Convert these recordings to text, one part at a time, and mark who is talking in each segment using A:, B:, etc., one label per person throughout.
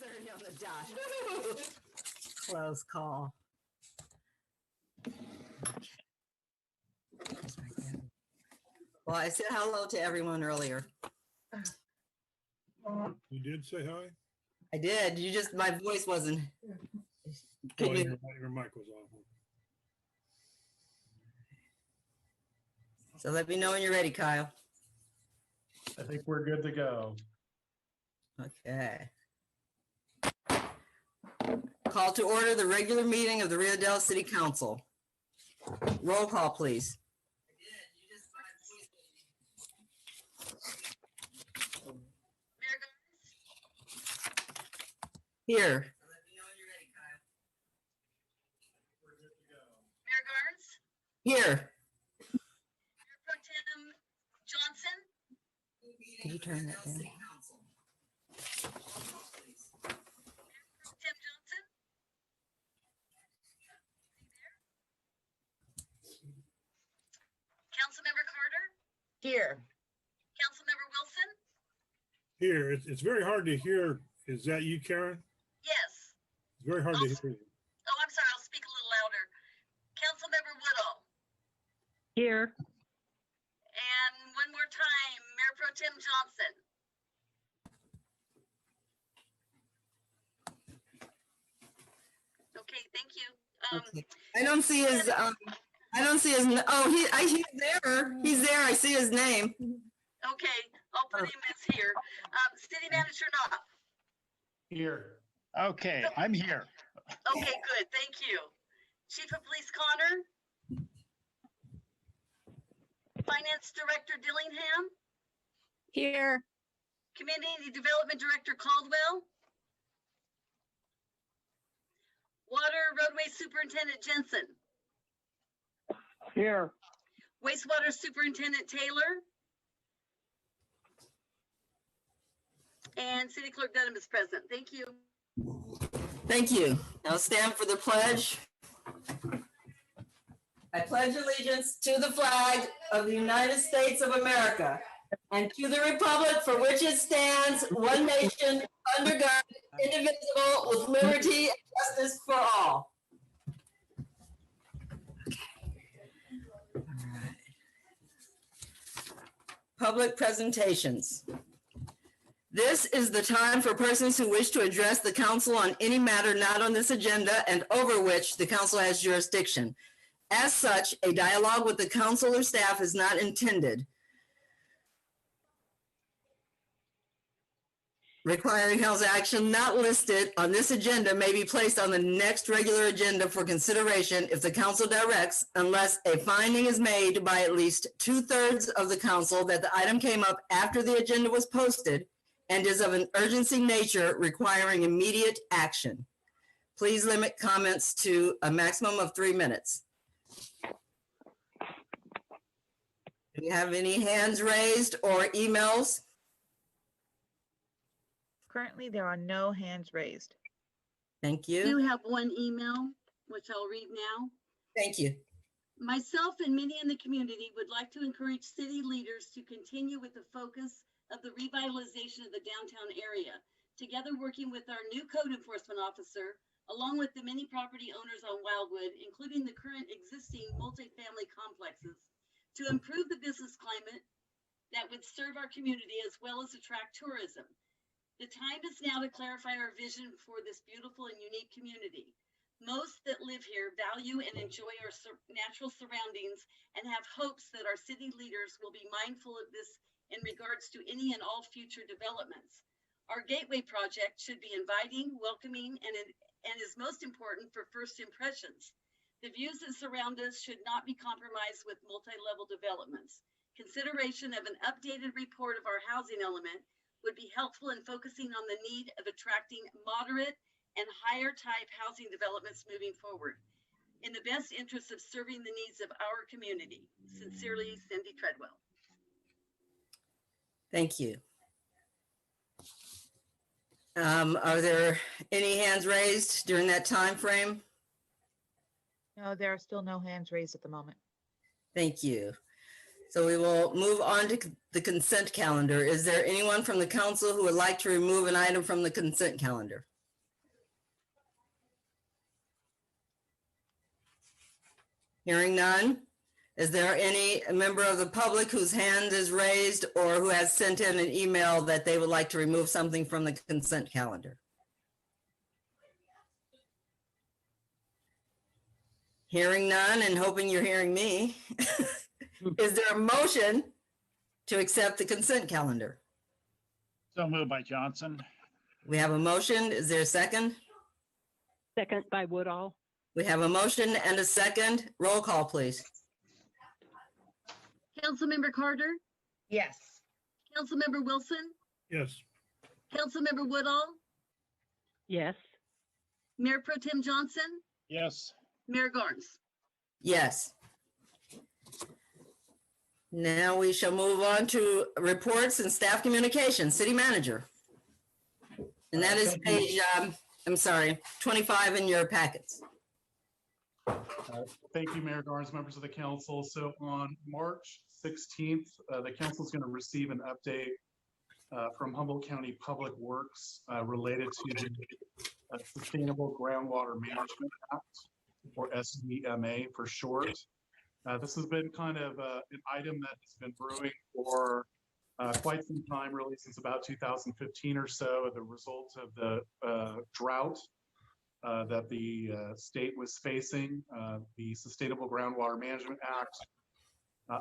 A: 6:30 on the dot. Close call. Well, I said hello to everyone earlier.
B: You did say hi?
A: I did. You just, my voice wasn't.
B: Oh,
A: Can you,
B: your mic was off.
A: so let me know when you're ready, Kyle.
C: I think we're good to go.
A: Okay. Call to order the regular meeting of the Rio Dell City Council. Roll call, please. Here.
D: Mayor Garnes,
A: Here.
D: Mayor Pro Tem Johnson,
A: Can you turn that down?
D: Pro Tem Johnson. Councilmember Carter,
E: Here.
D: Councilmember Wilson.
B: Here, it's very hard to hear. Is that you, Karen?
D: Yes.
B: It's very hard to hear you.
D: Oh, I'm sorry. I'll speak a little louder. Councilmember Woodall.
E: Here.
D: And one more time, Mayor Pro Tem Johnson. Okay, thank you.
A: Okay. I don't see his, he's there. He's there. I see his name.
D: Okay, I'll put him as here. City Manager Knopf.
C: Here.
F: Okay, I'm here.
D: Okay, good, thank you. Chief of Police Connor. Finance Director Dillingham.
E: Here.
D: Community Development Director Caldwell. Water Roadway Superintendent Jensen.
F: Here.
D: Wastewater Superintendent Taylor. And City Clerk Dunham is present. Thank you.
A: Thank you. Now stand for the pledge. I pledge allegiance to the flag of the United States of America and to the republic for which it stands, one nation, under God, indivisible, with liberty and justice for all. All right. Public presentations. This is the time for persons who wish to address the council on any matter not on this agenda and over which the council has jurisdiction. As such, a dialogue with the council or staff is not intended. Requiring council action not listed on this agenda may be placed on the next regular agenda for consideration if the council directs, unless a finding is made by at least 2/3 of the council that the item came up after the agenda was posted and is of an urgency nature requiring immediate action. Please limit comments to a maximum of 3 minutes. Do you have any hands raised or emails?
E: Currently, there are no hands raised.
A: Thank
D: I
A: you.
D: do have one email, which I'll read now.
A: Thank you.
D: Myself and many in the community would like to encourage city leaders to continue with the focus of the revitalization of the downtown area, together working with our new code enforcement officer, along with the many property owners on Wildwood, including the current existing multifamily complexes, to improve the business climate that would serve our community as well as attract tourism. The time is now to clarify our vision for this beautiful and unique community. Most that live here value and enjoy our natural surroundings and have hopes that our city leaders will be mindful of this in regards to any and all future developments. Our gateway project should be inviting, welcoming, and is most important for first impressions. The views that surround us should not be compromised with multi-level developments. Consideration of an updated report of our housing element would be helpful in focusing on the need of attracting moderate and higher type housing developments moving forward in the best interest of serving the needs of our community. Sincerely, Cindy Treadwell.
A: Thank you. Are there any hands raised during that time frame?
E: No, there are still no hands raised at the moment.
A: Thank you. So we will move on to the consent calendar. Is there anyone from the council who would like to remove an item from the consent calendar? Hearing none. Is there any member of the public whose hand is raised or who has sent in an email that they would like to remove something from the consent calendar? Hearing none and hoping you're hearing me. Is there a motion to accept the consent calendar?
F: So moved by Johnson.
A: We have a motion. Is there a second?
G: Second by Woodall.
A: We have a motion and a second. Roll call, please.
D: Councilmember Carter,
E: Yes.
D: Councilmember Wilson,
B: Yes,
D: Councilmember Woodall,
G: Yes.
D: Mayor Pro Tem Johnson,
F: Yes.
D: Mayor Garnes.
A: Yes. Now we shall move on to reports and staff communication. City manager. And that is page, I'm sorry, 25 in your packets.
C: Thank you, Mayor Garnes, members of the council. So on March 16th, the council is going to receive an update from Humboldt County Public Works related to the Sustainable Groundwater Management Act, or SGMA for short. This has been kind of an item that has been brewing for quite some time, really since about 2015 or so, the result of the drought that the state was facing. The Sustainable Groundwater Management Act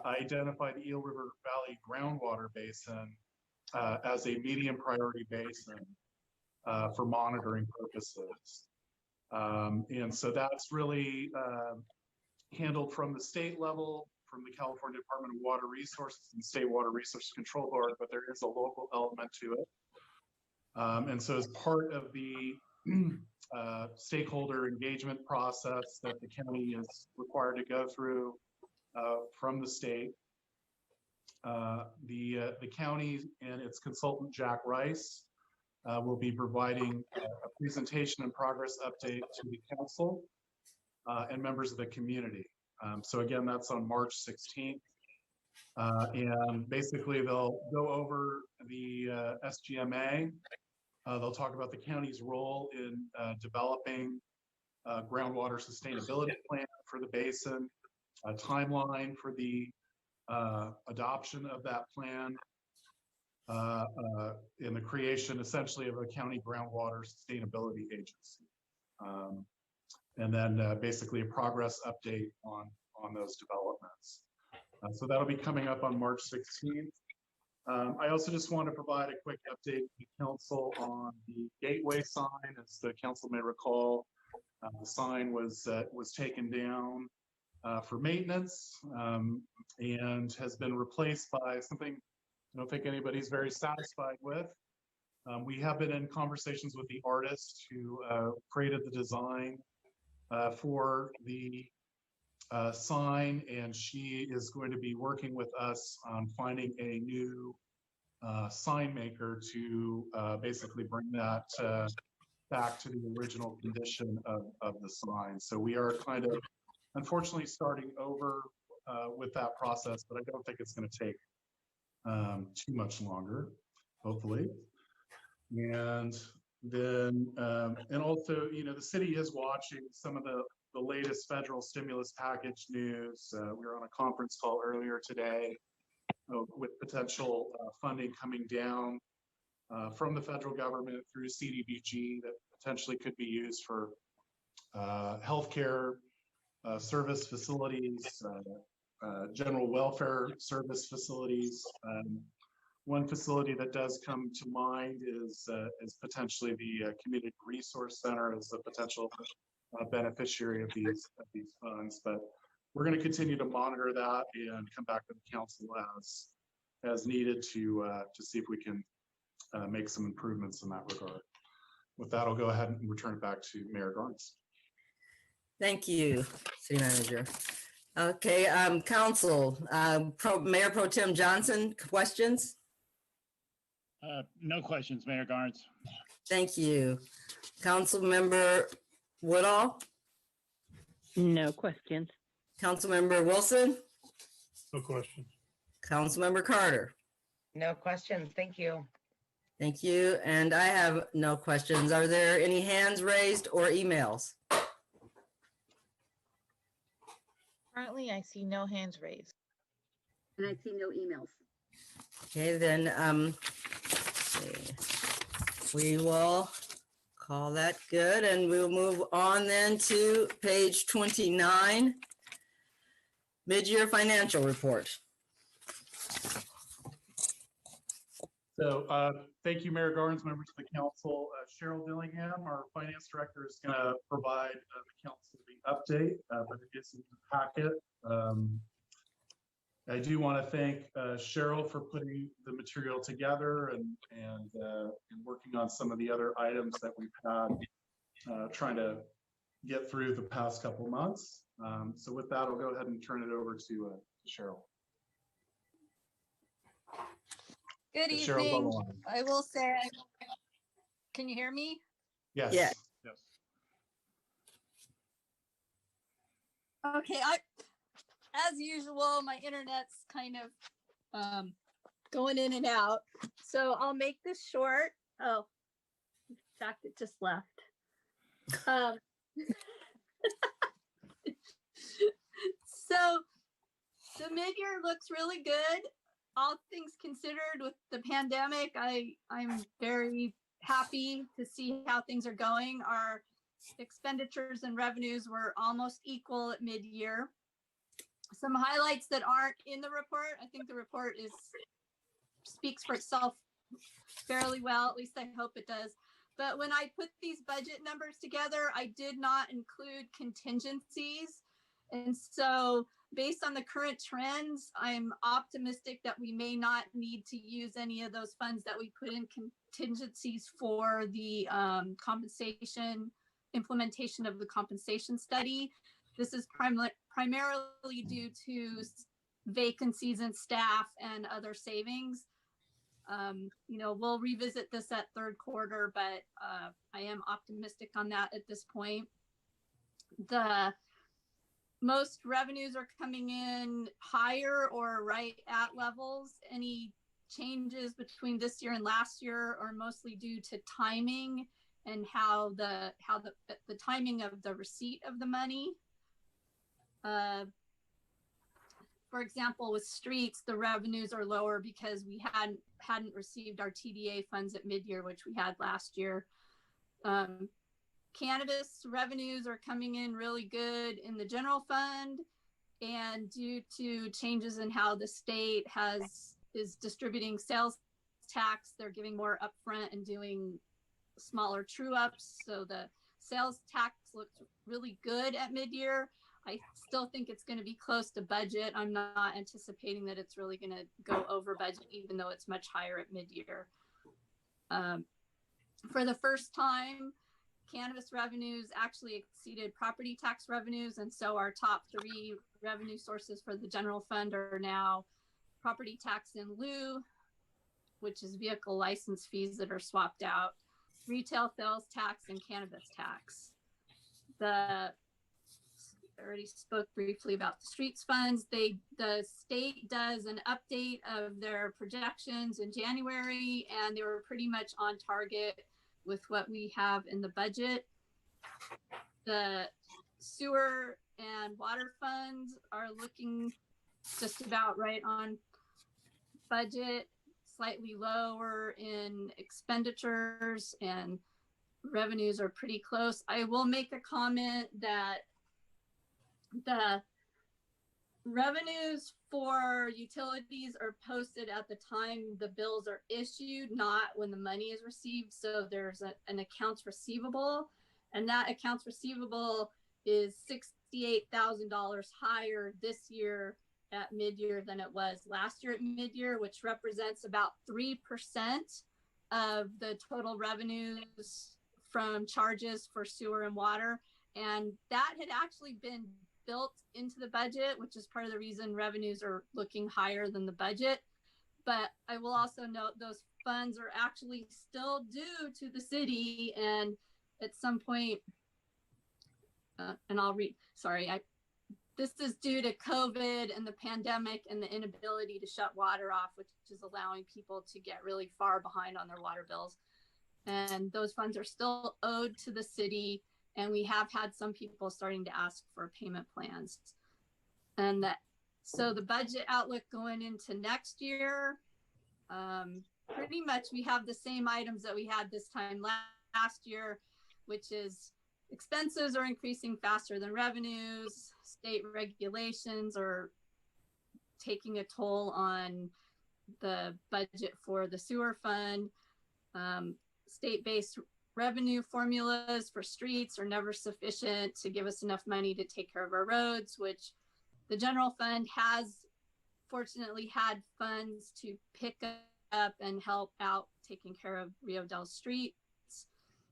C: identified the Eel River Valley groundwater basin as a medium priority basin for monitoring purposes. And so that's really handled from the state level, from the California Department of Water Resources and State Water Resources Control Board, but there is a local element to it. And so as part of the stakeholder engagement process that the county is required to go through from the state, the county and its consultant, Jack Rice, will be providing a presentation and progress update to the council and members of the community. So again, that's on March 16th. And basically they'll go over the SGMA. They'll talk about the county's role in developing a groundwater sustainability plan for the basin, a timeline for the adoption of that plan, in the creation essentially of a county groundwater sustainability agency. And then basically a progress update on those developments. So that'll be coming up on March 16th. I also just want to provide a quick update to the council on the gateway sign. As the council may recall, the sign was taken down for maintenance and has been replaced by something I don't think anybody's very satisfied with. We have been in conversations with the artist who created the design for the sign, and she is going to be working with us on finding a new sign maker to basically bring that back to the original condition of the sign. So we are kind of unfortunately starting over with that process, but I don't think it's going to take too much longer, hopefully. And then, and also, you know, the city is watching some of the latest federal stimulus package news. We were on a conference call earlier today with potential funding coming down from the federal government through CDBG that potentially could be used for healthcare service facilities, general welfare service facilities. One facility that does come to mind is potentially the Community Resource Center as a potential beneficiary of these funds. But we're going to continue to monitor that and come back to the council as needed to see if we can make some improvements in that regard. With that, I'll go ahead and return it back to Mayor Garnes.
A: Thank you, City Manager. Okay, Council, Mayor Pro Tem Johnson, questions?
F: No questions, Mayor Garnes.
A: Thank you. Council Member Woodall,
G: No questions.
A: Council Member Wilson,
B: no question.
A: Council Member Carter.
E: No questions. Thank you.
A: Thank you. And I have no questions. Are there any hands raised or emails?
E: Currently, I see no hands raised.
D: And I see no emails.
A: Okay, then, let's see. We will call that good, and we'll move on then to page 29, mid-year financial report.
C: So thank you, Mayor Gardens, members of the council. Cheryl Dillingham, our finance director, is going to provide the council the update, but it is in the packet. I do want to thank Cheryl for putting the material together and working on some of the other items that we've had trying to get through the past couple months. So with that, I'll go ahead and turn it over to Cheryl.
H: Good
C: Cheryl's on the
H: evening.
C: line.
H: I will say, can you hear me?
C: Yes.
A: Yeah.
F: Yes.
H: Okay, as usual, my internet's kind of going in and out. So I'll make this short. Oh, in fact, it just left. So the mid-year looks really good. All things considered with the pandemic, I'm very happy to see how things are going. Our expenditures and revenues were almost equal at mid-year. Some highlights that aren't in the report. I think the report speaks for itself fairly well, at least I hope it does. But when I put these budget numbers together, I did not include contingencies. And so based on the current trends, I'm optimistic that we may not need to use any of those funds that we put in contingencies for the implementation of the compensation study. This is primarily due to vacancies in staff and other savings. We'll revisit this at third quarter, but I am optimistic on that at this point. The most revenues are coming in higher or right at levels. Any changes between this year and last year are mostly due to timing and how the timing of the receipt of the money. For example, with streets, the revenues are lower because we hadn't received our TDA funds at mid-year, which we had last year. Cannabis revenues are coming in really good in the general fund, and due to changes in how the state is distributing sales tax, they're giving more upfront and doing smaller true ups. So the sales tax looks really good at mid-year. I still think it's going to be close to budget. I'm not anticipating that it's really going to go over budget, even though it's much higher at mid-year. For the first time, cannabis revenues actually exceeded property tax revenues. And so our top three revenue sources for the general fund are now property tax in lieu, which is vehicle license fees that are swapped out, retail sales tax, and cannabis tax. I already spoke briefly about the streets funds. The state does an update of their projections in January, and they were pretty much on target with what we have in the budget. The sewer and water funds are looking just about right on budget, slightly lower in expenditures, and revenues are pretty close. I will make a comment that the revenues for utilities are posted at the time the bills are issued, not when the money is received. So there's an accounts receivable, and that accounts receivable is $68,000 higher this year at mid-year than it was last year at mid-year, which represents about 3% of the total revenues from charges for sewer and water. And that had actually been built into the budget, which is part of the reason revenues are looking higher than the budget. But I will also note those funds are actually still due to the city, and at some point, and I'll read, sorry, this is due to COVID and the pandemic and the inability to shut water off, which is allowing people to get really far behind on their water bills. And those funds are still owed to the city, and we have had some people starting to ask for payment plans. And so the budget outlook going into next year, pretty much we have the same items that we had this time last year, which is expenses are increasing faster than revenues, state regulations are taking a toll on the budget for the sewer fund. State-based revenue formulas for streets are never sufficient to give us enough money to take care of our roads, which the general fund has fortunately had funds to pick up and help out taking care of Rio Dell streets.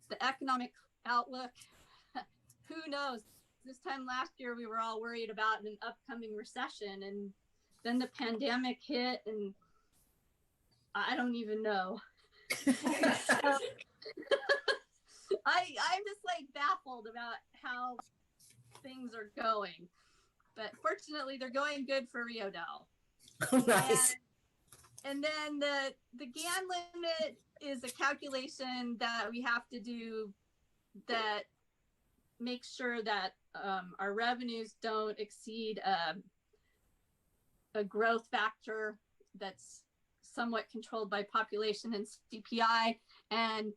H: The economic outlook, who knows? This time last year, we were all worried about an upcoming recession, and then the pandemic hit, and I don't even know. I'm just like baffled about how things are going, but fortunately they're going good for Rio Dell.
A: Nice.
H: And then the GAN limit is a calculation that we have to do that makes sure that our revenues don't exceed a growth factor that's somewhat controlled by population and CPI. And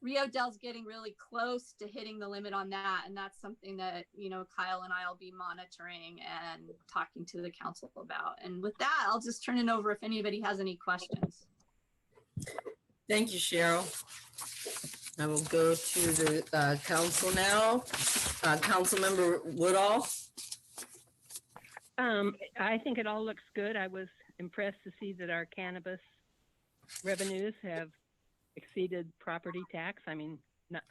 H: Rio Dell's getting really close to hitting the limit on that. And that's something that, you know, Kyle and I will be monitoring and talking to the council about. And with that, I'll just turn it over if anybody has any questions.
A: Thank you, Cheryl. I will go to the council now. Councilmember Woodall.
G: I think it all looks good. I was impressed to see that our cannabis revenues have exceeded property tax. I mean,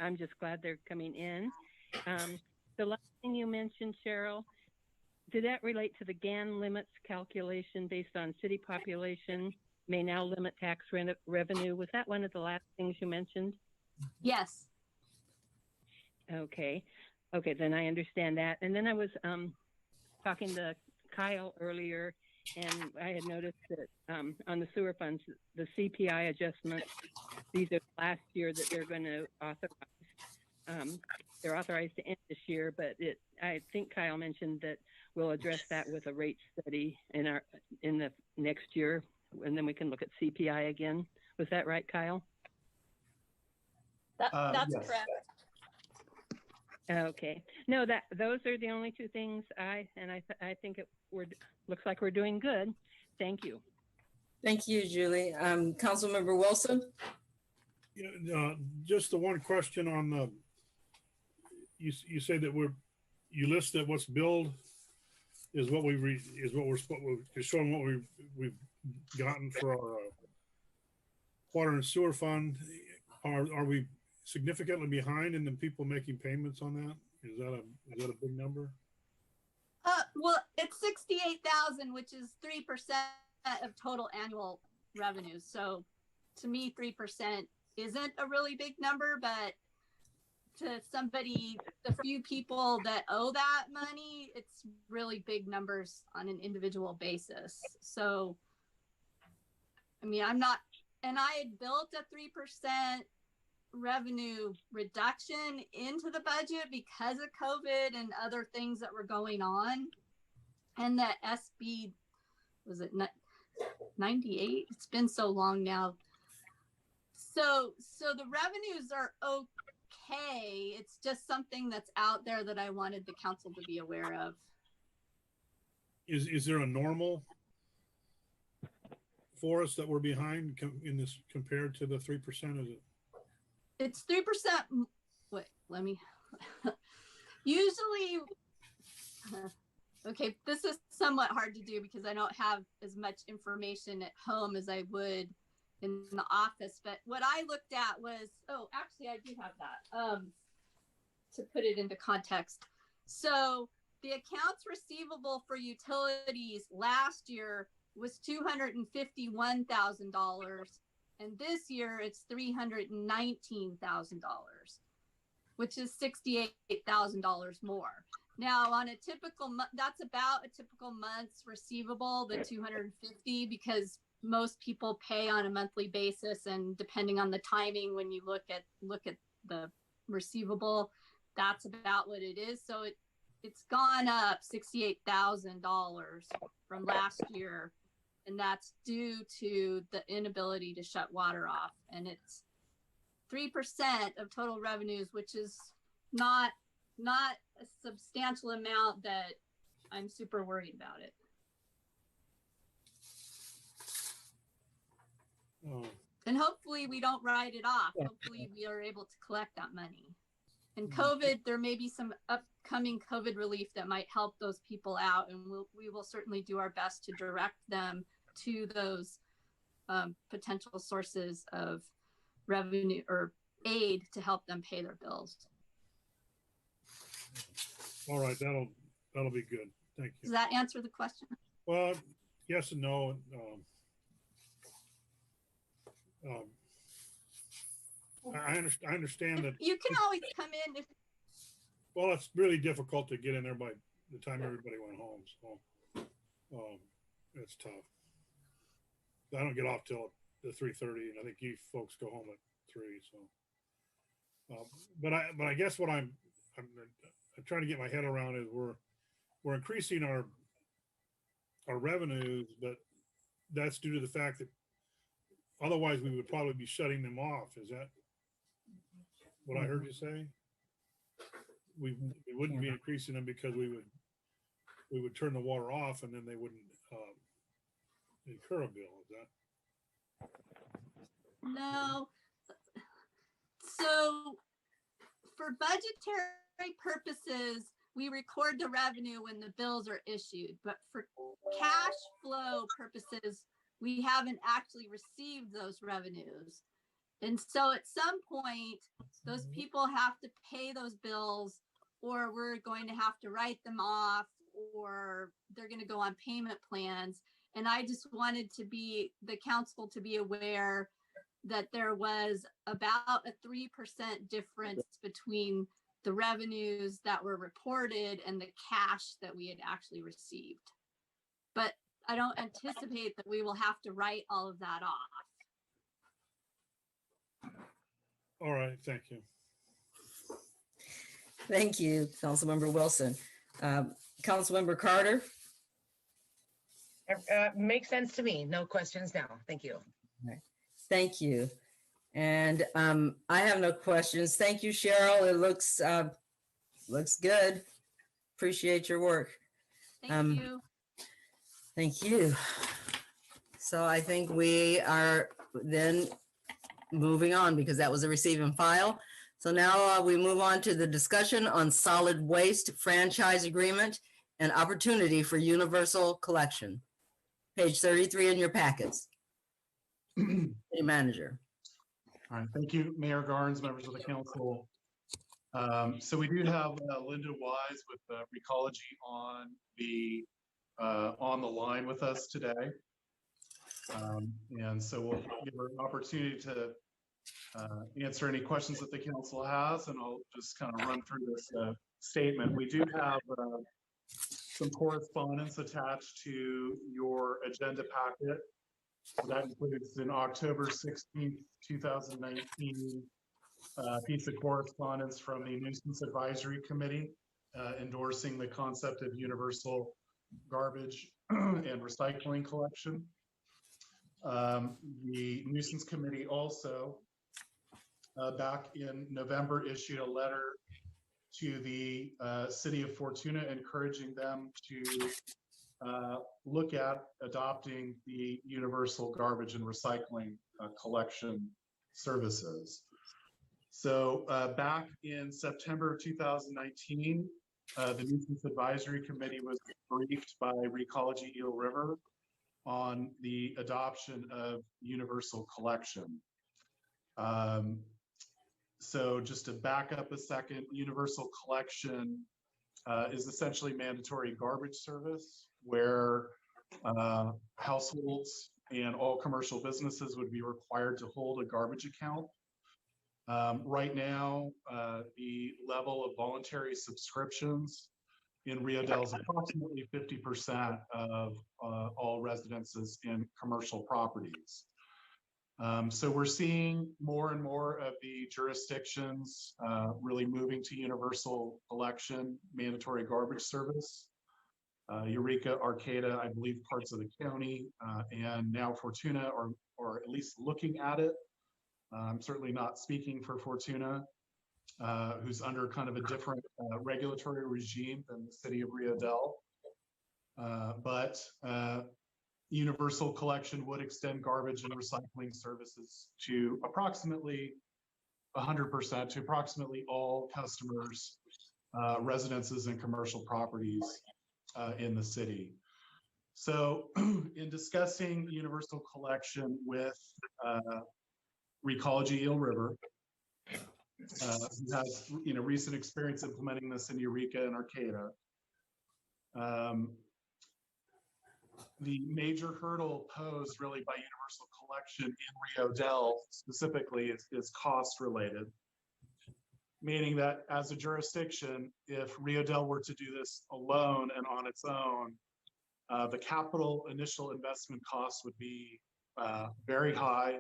G: I'm just glad they're coming in. The last thing you mentioned, Cheryl, did that relate to the GAN limits calculation based on city population may now limit tax revenue? Was that one of the last things you mentioned?
H: Yes.
G: Okay, then I understand that. And then I was talking to Kyle earlier, and I had noticed that on the sewer funds, the CPI adjustments, these are last year that they're going to authorize. They're authorized to end this year, but I think Kyle mentioned that we'll address that with a rate study in the next year, and then we can look at CPI again. Was that right, Kyle?
H: That's
C: yes.
H: correct.
G: Okay. No, those are the only two things I think looks like we're doing good. Thank you.
A: Thank you, Julie. Councilmember Wilson.
B: Yeah, just the one question on the, you say that you list that what's billed is what we're showing what we've gotten for our water and sewer fund. Are we significantly behind in the people making payments on that? Is that a big number?
H: Well, it's 68,000, which is 3% of total annual revenues. So to me, 3% isn't a really big number, but to somebody, the few people that owe that money, it's really big numbers on an individual basis. So, I mean, I had built a 3% revenue reduction into the budget because of COVID and other things that were going on. And that SB, was it 98? It's been so long now. So the revenues are okay. It's just something that's out there that I wanted the council to be aware of.
B: Is there a normal for us that we're behind in this compared to the 3%? Is it?
H: It's 3%. Wait, let me. Usually, okay, this is somewhat hard to do because I don't have as much information at home as I would in the office. But what I looked at was, actually, I do have that to put it into context. So the accounts receivable for utilities last year was $251,000. And this year it's $319,000, which is $68,000 more. Now on a typical month, that's about a typical month's receivable, the 250, because most people pay on a monthly basis. And depending on the timing, when you look at the receivable, that's about what it is. So it's gone up $68,000 from last year. And that's due to the inability to shut water off. And it's 3% of total revenues, which is not a substantial amount that I'm super worried about it. And hopefully we don't write it off. Hopefully we are able to collect that money. And COVID, there may be some upcoming COVID relief that might help those people out. And we will certainly do our best to direct them to those potential sources of revenue or aid to help them pay their bills.
B: All right, that'll be good. Thank you.
H: Does that answer the question?
B: Well, yes and no. I understand that.
H: You can always come in if.
B: Well, it's really difficult to get in there by the time everybody went home. So it's tough. I don't get off till the 3:30, and I think you folks go home at 3. So, but I guess what I'm trying to get my head around is we're increasing our revenues, but that's due to the fact that otherwise we would probably be shutting them off. Is that what I heard you say? We wouldn't be increasing them because we would turn the water off and then they wouldn't incur a bill. Is that?
H: No. So for budgetary purposes, we record the revenue when the bills are issued, but for cash flow purposes, we haven't actually received those revenues. And so at some point, those people have to pay those bills, or we're going to have to write them off, or they're going to go on payment plans. And I just wanted the council to be aware that there was about a 3% difference between the revenues that were reported and the cash that we had actually received. But I don't anticipate that we will have to write all of that off.
B: All right, thank you.
A: Thank you, Councilmember Wilson. Councilmember Carter?
I: Makes sense to me. No questions now. Thank you.
A: Thank you. And I have no questions. Thank you, Cheryl. It looks good. Appreciate your work.
H: Thank you.
A: Thank you. So I think we are then moving on because that was a receive and file. So now we move on to the discussion on solid waste franchise agreement and opportunity for universal collection. Page 33 in your packets. City Manager.
C: All right, thank you, Mayor Garnes, members of the council. So we do have Linda Wise with Recology on the line with us today. And so we'll give her an opportunity to answer any questions that the council has, and I'll just kind of run through this statement. We do have some correspondence attached to your agenda packet. So that includes an October 16th, 2019 piece of correspondence from the Nuisance Advisory Committee endorsing the concept of universal garbage and recycling collection. The Nuisance Committee also back in November issued a letter to the city of Fortuna encouraging them to look at adopting the universal garbage and recycling collection services. So back in September 2019, the Nuisance Advisory Committee was briefed by Recology Eel River on the adoption of universal collection. So just to back up a second, universal collection is essentially mandatory garbage service where households and all commercial businesses would be required to hold a garbage account. Right now, the level of voluntary subscriptions in Rio Dell is approximately 50% of all residences in commercial properties. So we're seeing more and more of the jurisdictions really moving to universal collection, mandatory garbage service. Eureka, Arcata, I believe parts of the county, and now Fortuna, or at least looking at it. I'm certainly not speaking for Fortuna, who's under kind of a different regulatory regime than the city of Rio Dell. But universal collection would extend garbage and recycling services to approximately 100%, to approximately all customers, residences, and commercial properties in the city. So in discussing universal collection with Recology Eel River, who has recent experience implementing this in Eureka and Arcata, the major hurdle posed really by universal collection in Rio Dell specifically is cost related, meaning that as a jurisdiction, if Rio Dell were to do this alone and on its own, the capital initial investment cost would be very high,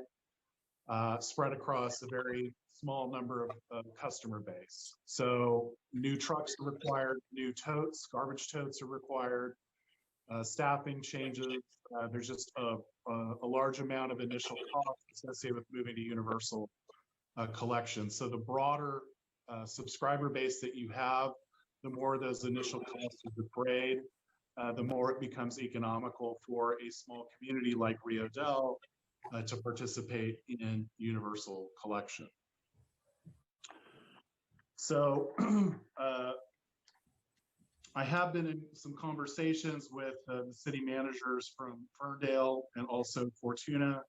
C: spread across a very small number of customer base. So new trucks are required, new totes, garbage totes are required, staffing changes. There's just a large amount of initial costs associated with moving to universal collection. So the broader subscriber base that you have, the more those initial costs are defrayed, the more it becomes economical for a small community like Rio Dell to participate in universal collection. So I have been in some conversations with the city managers from Ferndale and also Fortuna.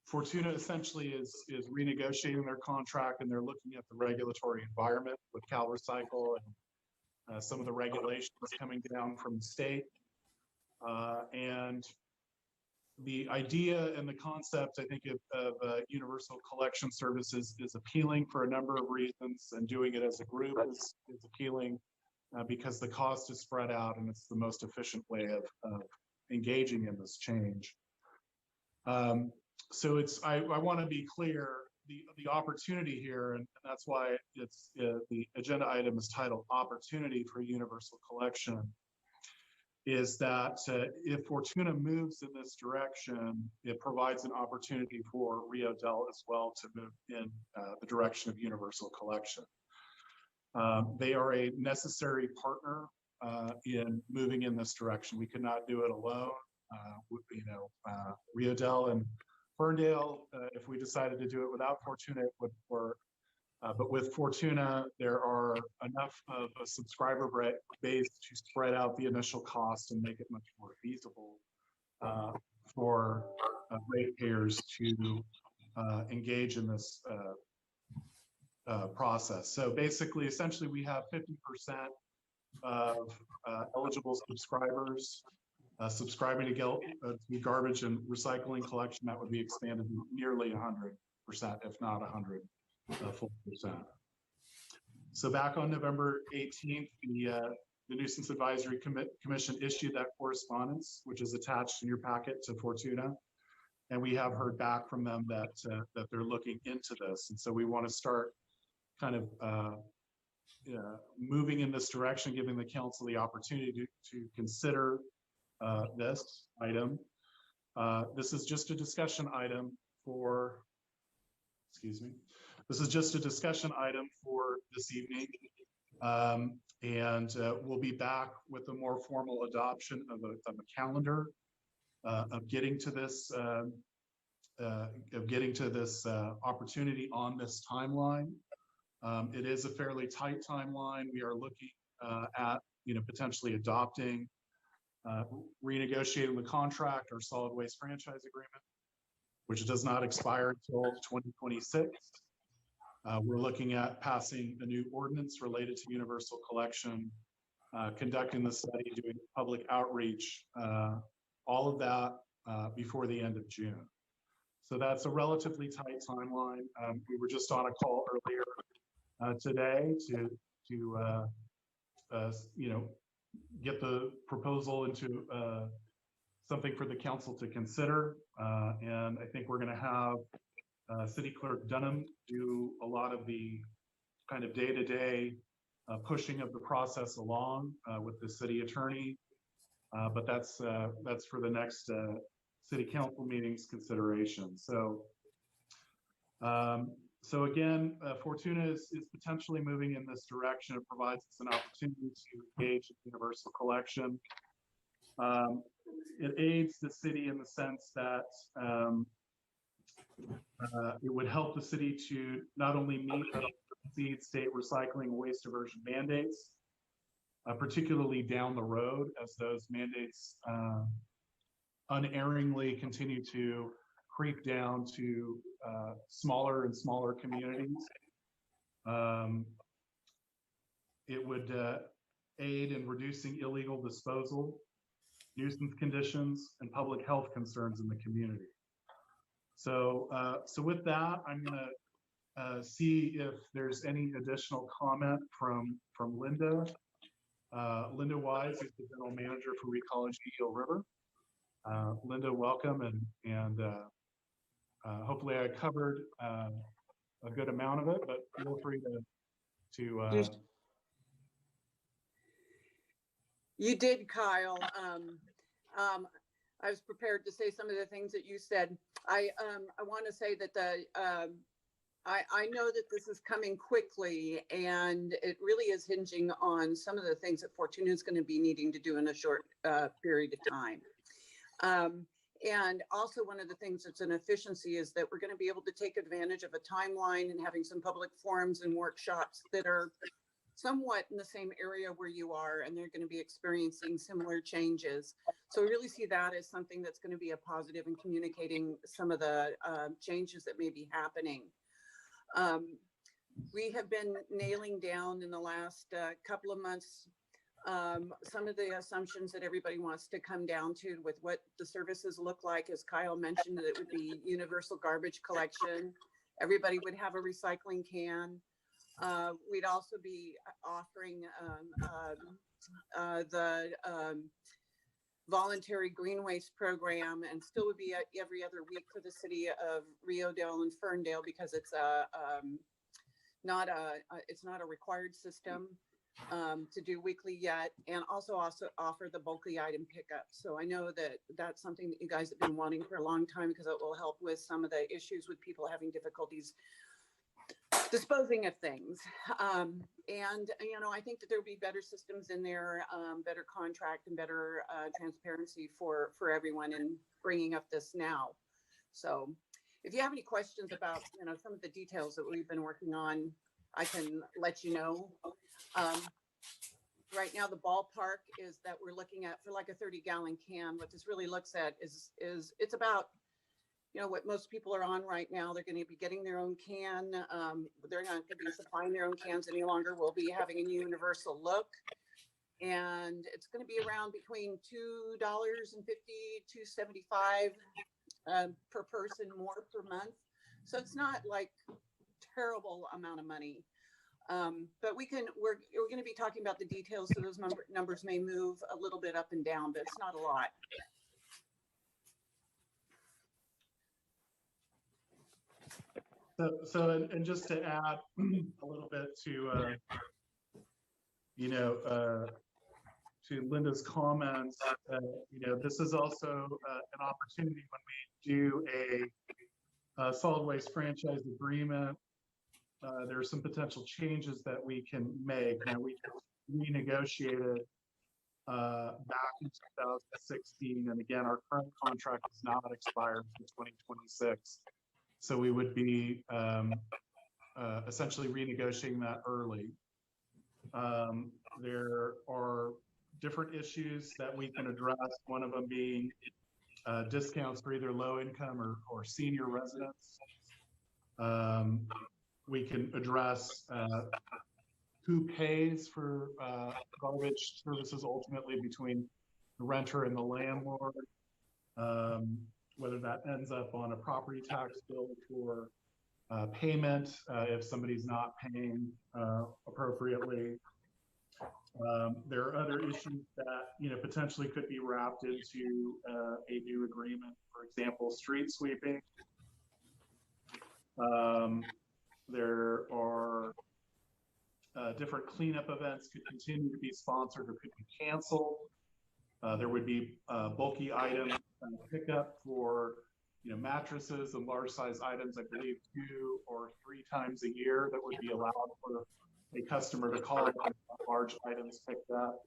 C: Fortuna essentially is renegotiating their contract, and they're looking at the regulatory environment with CalRecycle and some of the regulations coming down from the state. And the idea and the concept, I think, of universal collection services is appealing for a number of reasons, and doing it as a group is appealing because the cost is spread out and it's the most efficient way of engaging in this change. So I want to be clear, the opportunity here, and that's why it's the agenda item is titled Opportunity for Universal Collection, is that if Fortuna moves in this direction, it provides an opportunity for Rio Dell as well to move in the direction of universal collection. They are a necessary partner in moving in this direction. We could not do it alone. Rio Dell and Ferndale, if we decided to do it without Fortuna, it would work. But with Fortuna, there are enough of a subscriber base to spread out the initial cost and make it much more feasible for ratepayers to engage in this process. So basically, essentially, we have 50% of eligible subscribers subscribing to garbage and recycling collection. That would be expanded to nearly 100%, if not 100%. Full percent. So back on November 18th, the Nuisance Advisory Commission issued that correspondence, which is attached in your packet to Fortuna, and we have heard back from them that they're looking into this, and so we want to start kind of moving in this direction, giving the council the opportunity to consider this item. This is just a discussion item for. Excuse me. This is just a discussion item for this evening, and we'll be back with a more formal adoption of a calendar of getting to this opportunity on this timeline. It is a fairly tight timeline. We are looking at potentially adopting, renegotiating the contract, our solid waste franchise agreement, which does not expire until 2026. We're looking at passing a new ordinance related to universal collection, conducting the study, doing public outreach, all of that before the end of June. So that's a relatively tight timeline. We were just on a call earlier today to get the proposal into something for the council to consider. And I think we're going to have City Clerk Dunham do a lot of the kind of day-to-day pushing of the process along with the city attorney. But that's for the next city council meetings consideration. So, so again, Fortuna is potentially moving in this direction. It provides us an opportunity to engage in universal collection. It aids the city in the sense that it would help the city to not only meet but exceed state recycling and waste diversion mandates, particularly down the road as those mandates unerringly continue to creep down to smaller and smaller communities. It would aid in reducing illegal disposal, nuisance conditions, and public health concerns in the community. So, so with that, I'm going to see if there's any additional comment from Linda. Linda Wise is the general manager for Recology Eel River. Linda, welcome, and hopefully I covered a good amount of it, but feel free to
J: You did, Kyle. I was prepared to say some of the things that you said. I want to say that I know that this is coming quickly, and it really is hinging on some of the things that Fortuna is going to be needing to do in a short period of time. And also one of the things that's an efficiency is that we're going to be able to take advantage of a timeline and having some public forums and workshops that are somewhat in the same area where you are, and they're going to be experiencing similar changes. So we really see that as something that's going to be a positive in communicating some of the changes that may be happening. We have been nailing down in the last couple of months some of the assumptions that everybody wants to come down to with what the services look like. As Kyle mentioned, that it would be universal garbage collection. Everybody would have a recycling can. We'd also be offering the voluntary green waste program, and still would be every other week for the city of Rio Dell and Ferndale, because it's not a required system to do weekly yet, and also offer the bulky item pickup. So I know that that's something that you guys have been wanting for a long time, because it will help with some of the issues with people having difficulties disposing of things. And, you know, I think that there'll be better systems in there, better contract and better transparency for everyone in bringing up this now. So if you have any questions about, you know, some of the details that we've been working on, I can let you know. Right now, the ballpark is that we're looking at for like a 30-gallon can. What this really looks at is it's about, you know, what most people are on right now. They're going to be getting their own can. They're not going to be supplying their own cans any longer. We'll be having a universal look, and it's going to be around between $2.50 $2.75 per person more per month. So it's not like terrible amount of money. But we're going to be talking about the details, so those numbers may move a little bit up and down, but it's not a lot.
C: So and just to add a little bit to you know, to Linda's comments, you know, this is also an opportunity when we do a solid waste franchise agreement. There are some potential changes that we can make. Now, we renegotiated back in 2016, and again, our current contract is not expired until 2026. So we would be essentially renegotiating that early. There are different issues that we can address, one of them being discounts for either low income or senior residents. We can address who pays for garbage services ultimately between the renter and the landlord, whether that ends up on a property tax bill for payment if somebody's not paying appropriately. There are other issues that, potentially could be wrapped into a new agreement. For example, street sweeping. There are different cleanup events could continue to be sponsored or could be canceled. There would be bulky item pickup for mattresses and large size items, I believe 2 or 3 times a year that would be allowed for a customer to call and have large items picked up.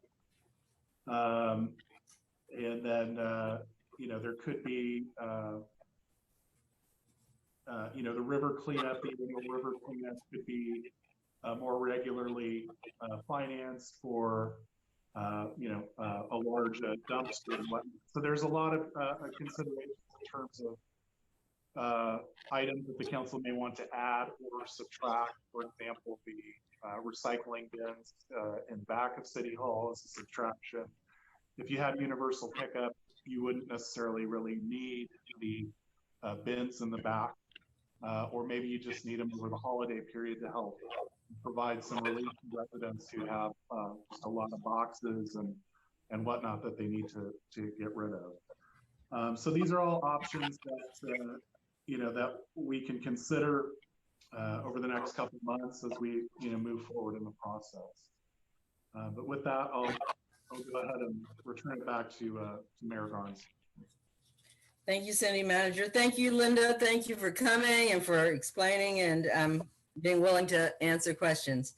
C: And then, there could be, the river cleanup, the annual river cleanup could be more regularly financed for, a large dumpster and whatnot. So there's a lot of considerations in terms of items that the council may want to add or subtract. For example, the recycling bins in back of City Hall is a subtraction. If you had universal pickup, you wouldn't necessarily really need the bins in the back, or maybe you just need them over the holiday period to help provide some relief to residents who have just a lot of boxes and whatnot that they need to get rid of. So these are all options that that we can consider over the next couple of months as we move forward in the process. But with that, I'll go ahead and return it back to Mayor Garnes.
A: Thank you, City Manager. Thank you, Linda. Thank you for coming and for explaining and being willing to answer questions.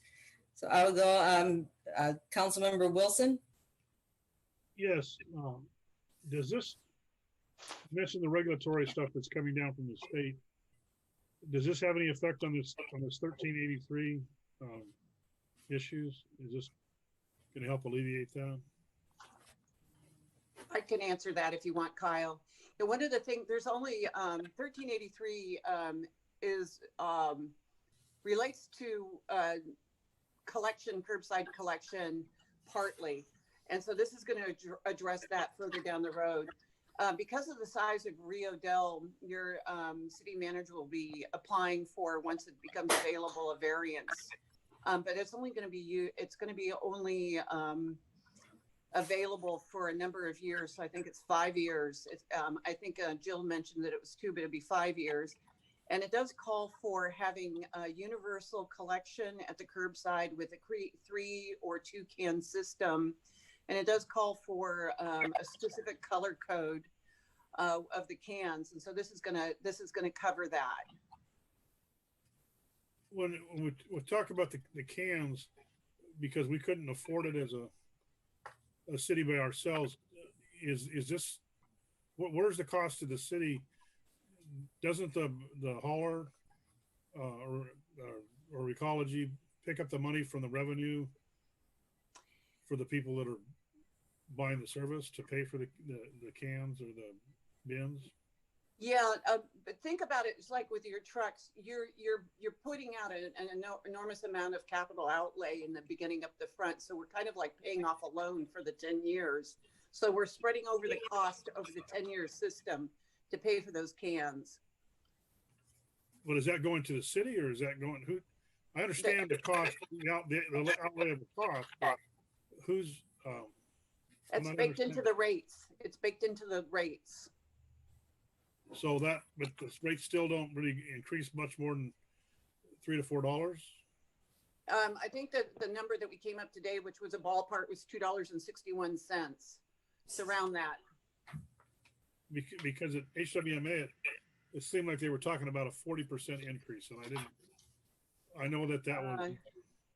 A: So I will go, Councilmember Wilson.
B: Yes. Does this mention the regulatory stuff that's coming down from the state? Does this have any effect on this 1383 issues? Is this going to help alleviate that?
J: I can answer that if you want, Kyle. And one of the things, there's only 1383 is relates to collection, curbside collection partly. And so this is going to address that further down the road. Because of the size of Rio Dell, your city manager will be applying for, once it becomes available, a variance. But it's only going to be, it's going to be only available for a number of years. So I think it's 5 years. It's, I think Jill mentioned that it was 2, but it'd be 5 years. And it does call for having a universal collection at the curbside with a 3 or 2 can system. And it does call for a specific color code of the cans. And so this is gonna cover that.
B: When we talk about the cans, because we couldn't afford it as a city by ourselves, is this, where's the cost to the city? Doesn't the hauler or ecology pick up the money from the revenue for the people that are buying the service to pay for the cans or the bins?
J: Yeah, but think about it. It's like with your trucks, you're putting out an enormous amount of capital outlay in the beginning up the front. So we're kind of like paying off a loan for the 10 years. So we're spreading over the cost over the 10-year system to pay for those cans.
B: Well, is that going to the city or is that going, who? I understand the cost, the outlay of the cost, but who's?
J: That's baked into the rates. It's baked into the rates.
B: So that, but the rates still don't really increase much more than $3 to $4.
J: I think that the number that we came up today, which was a ballpark, was $2.61. It's around that.
B: Because at HWMA, it seemed like they were talking about a 40% increase, and I know that was.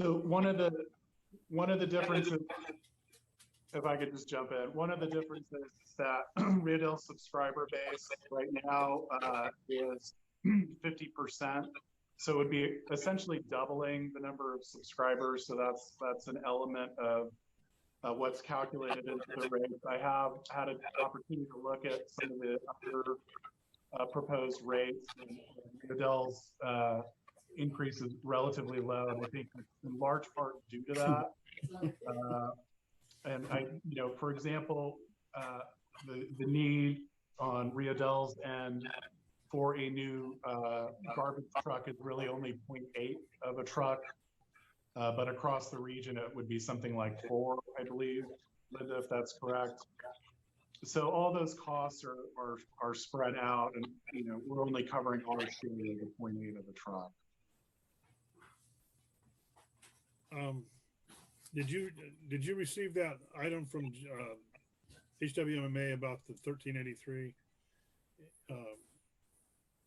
C: So one of the differences, if I could just jump in, one of the differences is that Rio Dell's subscriber base right now is 50%. So it would be essentially doubling the number of subscribers. So that's an element of what's calculated into the rates. I have had an opportunity to look at some of the other proposed rates, and Rio Dell's increase is relatively low, and I think in large part due to that. And for example, the need on Rio Dell's end for a new garbage truck is really only 0.8 of a truck. But across the region, it would be something like 4, I believe, Linda, if that's correct. So all those costs are spread out, and we're only covering our share of the 0.8 of the truck.
B: Did you receive that item from HWMA about the 1383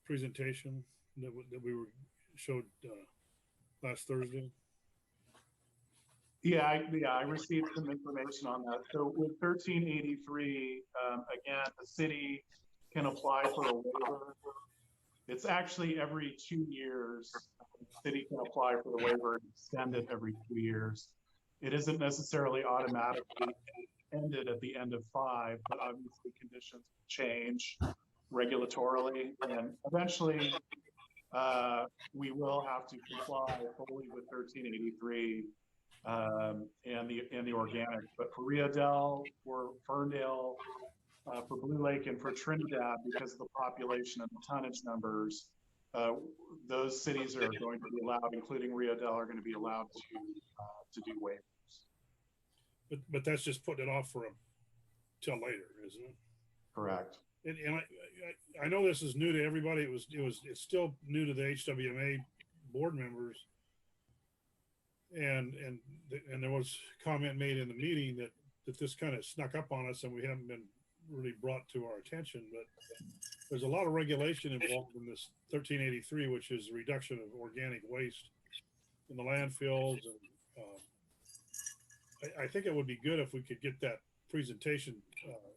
B: presentation that we were showed last Thursday?
C: Yeah, I received some information on that. So with 1383, again, the city can apply for a waiver. It's actually every 2 years. The city can apply for the waiver and extend it every 2 years. It isn't necessarily automatically ended at the end of 5, but obviously conditions change regulatorily, and eventually we will have to comply fully with 1383 and the organic. But for Rio Dell, for Ferndale, for Blue Lake, and for Trinidad, because of the population and the tonnage numbers, those cities are going to be allowed, including Rio Dell, are going to be allowed to do waivers.
B: But that's just putting it off for till later, isn't it?
C: Correct.
B: And I know this is new to everybody. It's still new to the HWMA board members. And there was comment made in the meeting that this kind of snuck up on us and we haven't been really brought to our attention. But there's a lot of regulation involved in this 1383, which is the reduction of organic waste in the landfills. And I think it would be good if we could get that presentation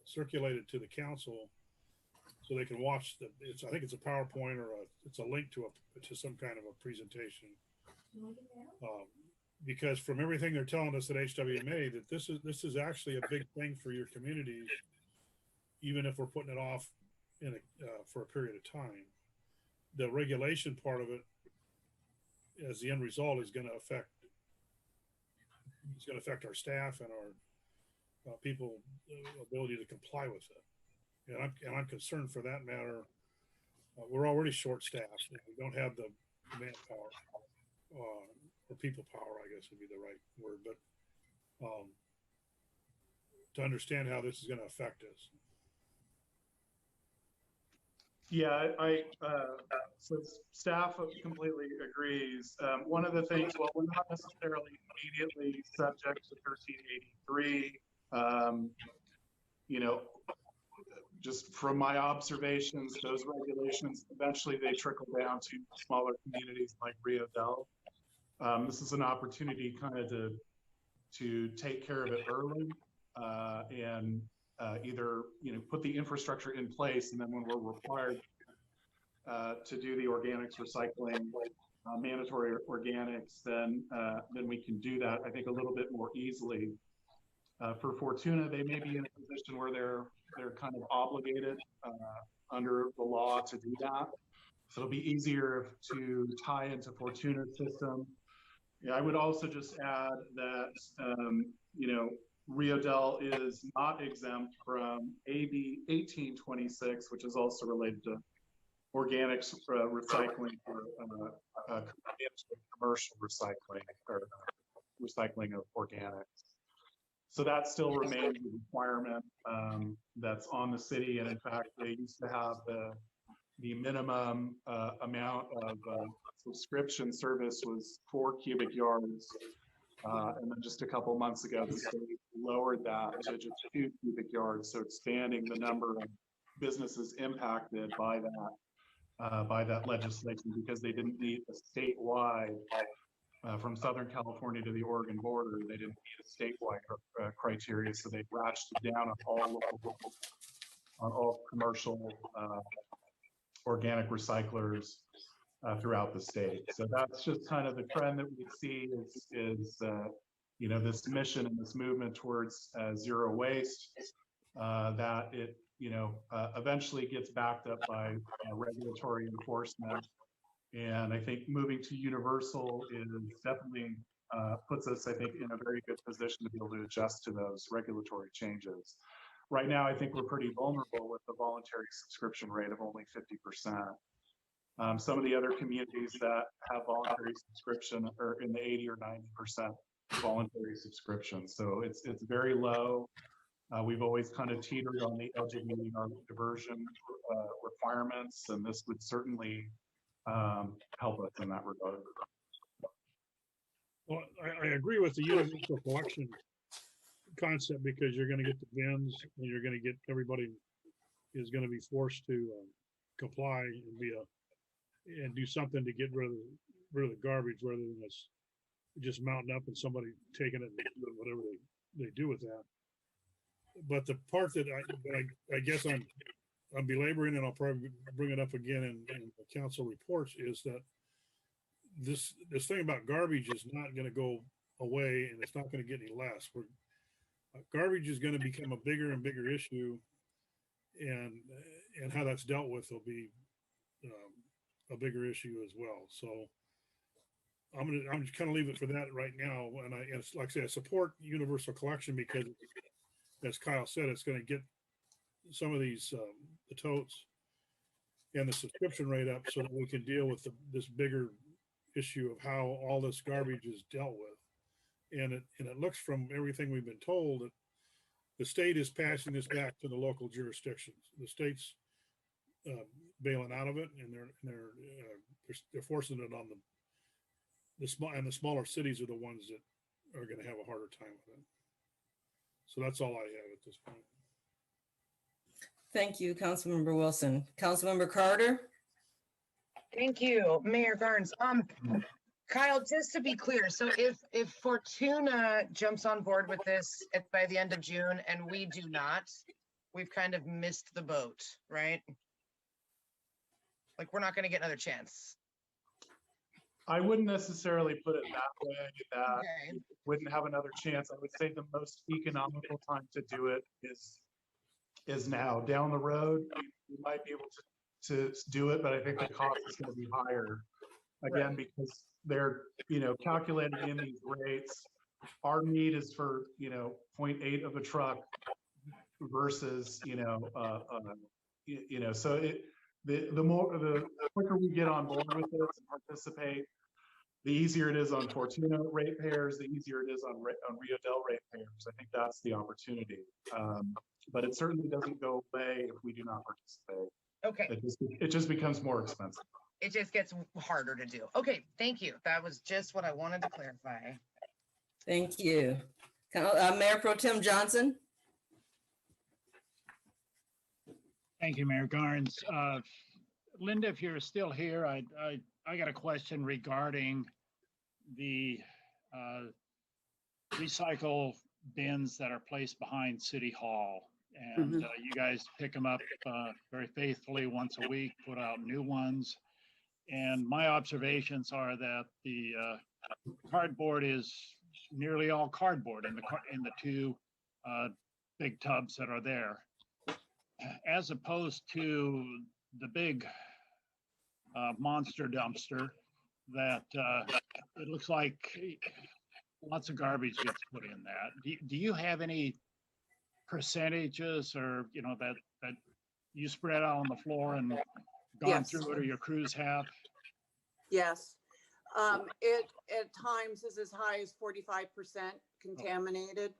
B: circulated to the council so they can watch I think it's a PowerPoint or it's a link to some kind of a presentation. Because from everything they're telling us at HWMA, that this is actually a big thing for your communities, even if we're putting it off for a period of time. The regulation part of it, as the end result, is going to affect our staff and our people's ability to comply with it. And I'm concerned for that matter. We're already short-staffed. We don't have the manpower. Or people power, I guess would be the right word, but to understand how this is going to affect us.
C: Yeah, so staff completely agrees. One of the things, well, we're not necessarily immediately subject to 1383. Just from my observations, those regulations, eventually they trickle down to smaller communities like Rio Dell. This is an opportunity kind of to take care of it early and either put the infrastructure in place, and then when we're required to do the organics recycling, mandatory organics, then we can do that, I think, a little bit more easily. For Fortuna, they may be in a position where they're kind of obligated under the law to do that. So it'll be easier to tie into Fortuna's system. Yeah, I would also just add that, Rio Dell is not exempt from AB 1826, which is also related to organics recycling for commercial recycling or recycling of organics. So that still remains a requirement that's on the city. And in fact, they used to have the minimum amount of subscription service was 4 cubic yards. And then just a couple months ago, the state lowered that to just 2 cubic yards. So expanding the number of businesses impacted by that legislation, because they didn't meet a statewide from Southern California to the Oregon border. They didn't meet a statewide criteria. So they ratcheted down on all commercial organic recyclers throughout the state. So that's just kind of the trend that we see is this mission and this movement towards zero waste, that it eventually gets backed up by regulatory enforcement. And I think moving to universal is definitely puts us, I think, in a very good position to be able to adjust to those regulatory changes. Right now, I think we're pretty vulnerable with the voluntary subscription rate of only 50%. Some of the other communities that have voluntary subscription are in the 80 or 90% voluntary subscription. So it's very low. We've always kind of teetered on the edge of meeting our diversion requirements, and this would certainly help us in that regard.
B: Well, I agree with the universal collection concept because you're going to get the bins and you're going to get everybody is going to be forced to comply and do something to get rid of the garbage rather than us just mounting up and somebody taking it and doing whatever they do with that. But the part that I guess I'm belaboring, and I'll probably bring it up again in the council reports, is that this thing about garbage is not going to go away, and it's not going to get any less. Garbage is going to become a bigger and bigger issue, and how that's dealt with will be a bigger issue as well. So I'm just kind of leave it for that right now. And it's like I say, I support universal collection because, as Kyle said, it's going to get some of these the totes and the subscription rate up so that we can deal with this bigger issue of how all this garbage is dealt with. And it looks from everything we've been told that the state is passing this back to the local jurisdictions. The state's bailing out of it, and they're forcing it on the smaller cities are the ones that are going to have a harder time with it. So that's all I have at this point.
A: Thank you, Councilmember Wilson. Councilmember Carter?
I: Thank you, Mayor Garnes. Kyle, just to be clear, so if Fortuna jumps on board with this by the end of June and we do not, we've kind of missed the boat, right? Like, we're not going to get another chance.
C: I wouldn't necessarily put it that way, that
I: Okay.
C: wouldn't have another chance. I would say the most economical time to do it is now. Down the road, we might be able to do it, but I think the cost is going to be higher. Again, because they're, calculating in these rates. Our need is for, 0.8 of a truck versus, so the quicker we get on board with this and participate, the easier it is on Fortuna ratepayers, the easier it is on Rio Dell ratepayers. I think that's the opportunity. But it certainly doesn't go away if we do not participate.
I: Okay.
C: It just becomes more expensive.
I: It just gets harder to do. Okay, thank you. That was just what I wanted to clarify.
A: Thank you. Mayor Pro Tem Johnson?
F: Thank you, Mayor Garnes. Linda, if you're still here, I got a question regarding the recycle bins that are placed behind City Hall. And you guys pick them up very faithfully once a week, put out new ones. And my observations are that the cardboard is nearly all cardboard in the two big tubs that are there, as opposed to the big monster dumpster that it looks like lots of garbage gets put in that. Do you have any percentages, or that you spread out on the floor and gone
J: Yes.
F: through it, or your crews have?
J: Yes. It at times is as high as 45% contaminated.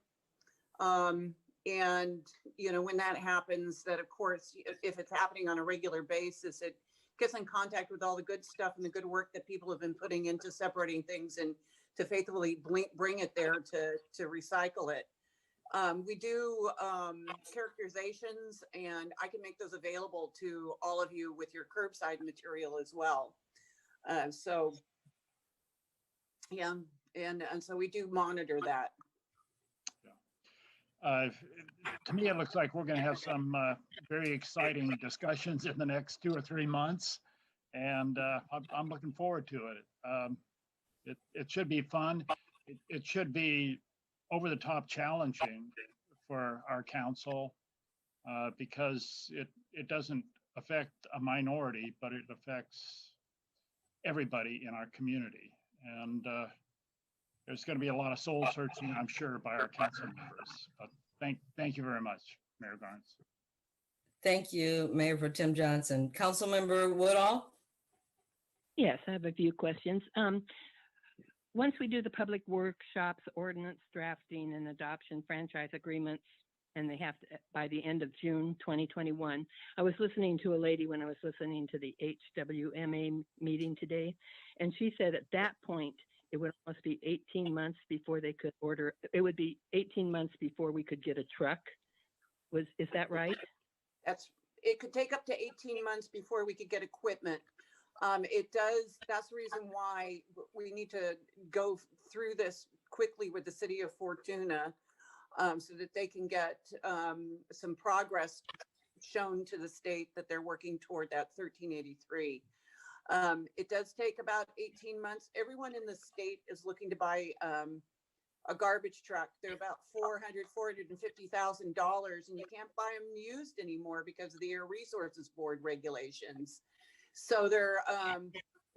J: And when that happens, that of course, if it's happening on a regular basis, it gets in contact with all the good stuff and the good work that people have been putting into separating things and to faithfully bring it there to recycle it. We do characterizations, and I can make those available to all of you with your curbside material as well. So we do monitor that.
F: To me, it looks like we're going to have some very exciting discussions in the next 2 or 3 months, and I'm looking forward to it. It should be fun. It should be over the top challenging for our council because it doesn't affect a minority, but it affects everybody in our community. And there's going to be a lot of soul searching, I'm sure, by our council members. But thank you very much, Mayor Garnes.
A: Thank you, Mayor Pro Tem Johnson. Councilmember Woodall?
G: Yes, I have a few questions. Once we do the public workshops, ordinance drafting and adoption franchise agreements, and they have to, by the end of June 2021, I was listening to a lady when I was listening to the HWMA meeting today, and she said at that point, it would almost be 18 months before they could order, it would be 18 months before we could get a truck. Is that right?
J: It could take up to 18 months before we could get equipment. That's the reason why we need to go through this quickly with the city of Fortuna, so that they can get some progress shown to the state that they're working toward that 1383. It does take about 18 months. Everyone in the state is looking to buy a garbage truck. They're about $450,000, and you can't buy them used anymore because of the Air Resources Board regulations. So they're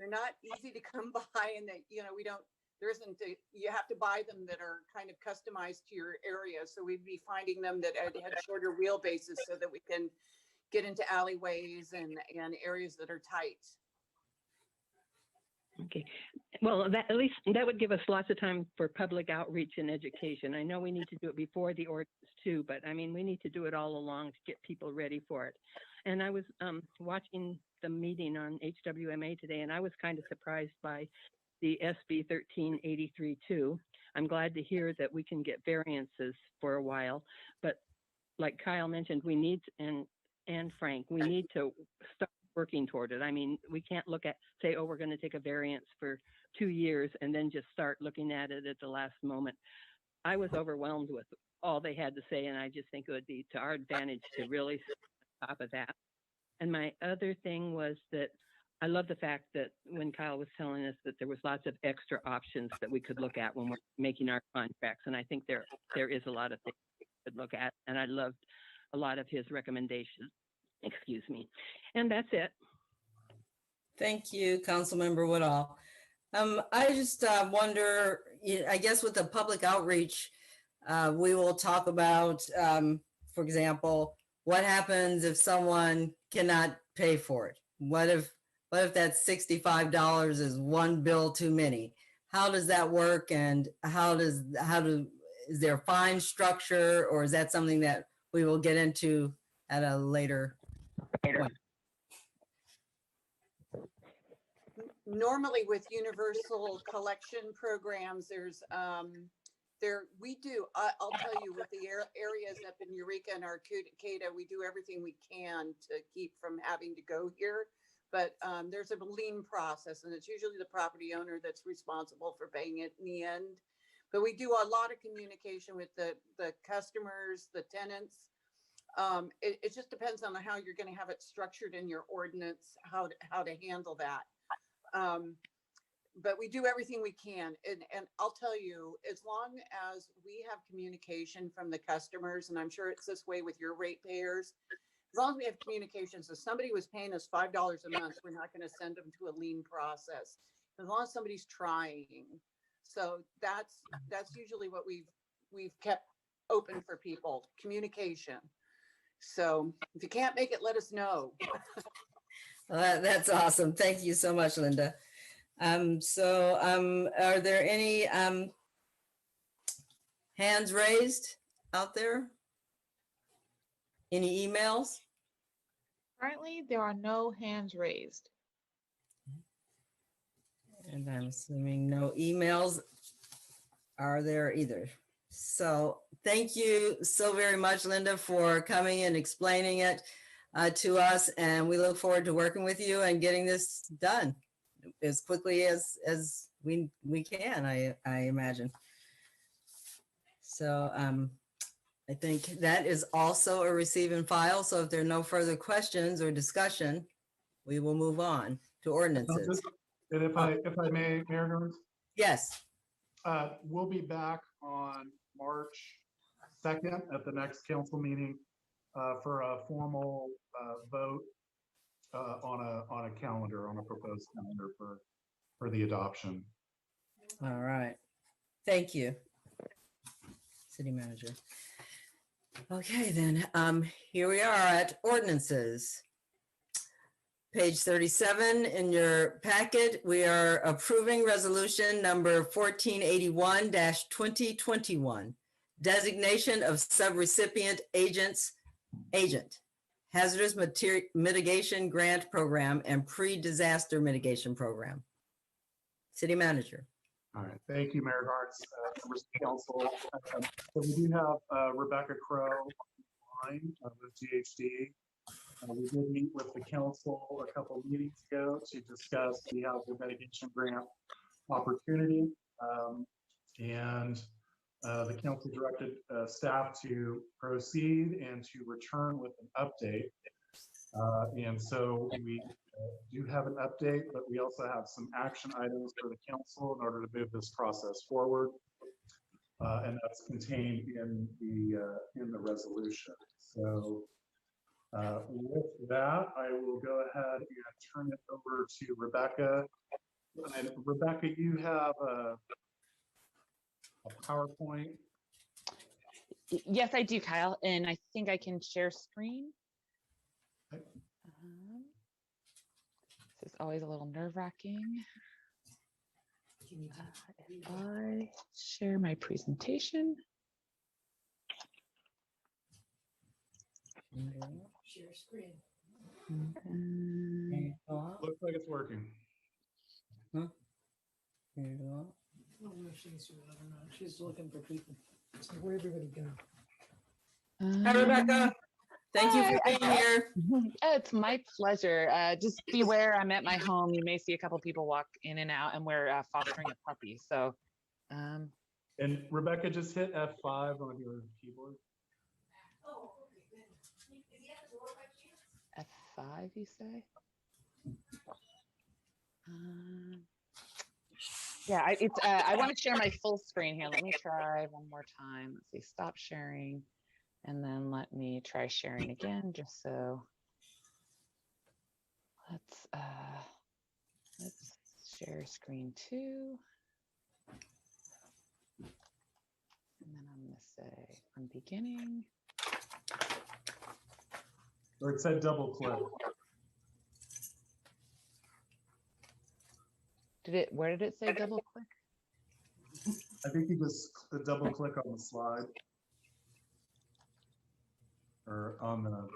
J: not easy to come by, and that, you know, you have to buy them that are kind of customized to your area. So we'd be finding them that had shorter wheelbases so that we can get into alleyways and areas that are tight.
G: Okay. Well, at least that would give us lots of time for public outreach and education. I know we need to do it before the ordinance too, but I mean, we need to do it all along to get people ready for it. And I was watching the meeting on HWMA today, and I was kind of surprised by the SB 1383 too. I'm glad to hear that we can get variances for a while, but like Kyle mentioned, we need, and Frank, we need to start working toward it. I mean, we can't say, oh, we're going to take a variance for 2 years and then just start looking at it at the last moment. I was overwhelmed with all they had to say, and I just think it would be to our advantage to really stay on top of that. And my other thing was that I love the fact that when Kyle was telling us that there was lots of extra options that we could look at when we're making our contracts. And I think there is a lot of things we could look at. And I loved a lot of his recommendations. Excuse me. And that's it.
A: Thank you, Councilmember Woodall. I just wonder, I guess with the public outreach, we will talk about, for example, what happens if someone cannot pay for it? What if that $65 is one bill too many? How does that work? And is there a fine structure, or is that something that we will get into at a later point?
J: Normally with universal collection programs, I'll tell you, with the areas up in Eureka and Arcata, we do everything we can to keep from having to go here. But there's a lien process, and it's usually the property owner that's responsible for paying it in the end. But we do a lot of communication with the customers, the tenants. It just depends on how you're going to have it structured in your ordinance, how to handle that. But we do everything we can. And I'll tell you, as long as we have communication from the customers, and I'm sure it's this way with your ratepayers, as long as we have communications, if somebody was paying us $5 a month, we're not going to send them to a lien process. As long as somebody's trying. So that's usually what we've kept open for people, communication. So if you can't make it, let us know.
A: That's awesome. Thank you so much, Linda. Are there any hands raised out there? Any emails?
E: Currently, there are no hands raised.
A: And I'm assuming no emails are there either. So thank you so very much, Linda, for coming and explaining it to us. And we look forward to working with you and getting this done as quickly as we can, I imagine. So I think that is also a receive and file. So if there are no further questions or discussion, we will move on to ordinances.
C: And if I may, Mayor Jones?
A: Yes.
C: We'll be back on March 2nd at the next council meeting for a formal vote on a calendar, on a proposed calendar for the adoption.
A: All right. Thank you, City Manager. Okay, then here we are at ordinances. Page 37 in your packet, we are approving resolution number 1481-2021, designation of subrecipient agent, hazardous mitigation grant program and pre-disaster mitigation program. City manager.
C: All right, thank you, Mayor Gartz, members of the council. So we do have Rebecca Crow online with GHD. We did meet with the council a couple of meetings ago to discuss the hazard mitigation grant opportunity. And the council directed staff to proceed and to return with an update. And so we do have an update, but we also have some action items for the council in order to move this process forward. And that's contained in the resolution. So with that, I will go ahead and turn it over to Rebecca. And Rebecca, you have a PowerPoint.
K: Yes, I do, Kyle, and I think I can share screen.
C: Okay.
K: This is always a little nerve-wracking. If I share my presentation.
A: Share screen.
C: Looks like it's working.
A: Huh?
L: I don't know if she's looking for people. So where everybody go?
A: Hi, Rebecca. Thank you for
K: Hi.
A: being here.
K: It's my pleasure. Just beware, I'm at my home. You may see a couple people walk in and out, and we're fostering a puppy. So,
C: And Rebecca, just hit F5 on your keyboard.
K: F5, you say? Yeah, I want to share my full screen here. Let me try one more time. Let's see, stop sharing. And then let me try sharing again, just so. Let's share screen 2. And then I'm gonna say from beginning.
C: Or it said double click.
K: Where did it say double click?
C: I think you just double click on the slide. Or on the.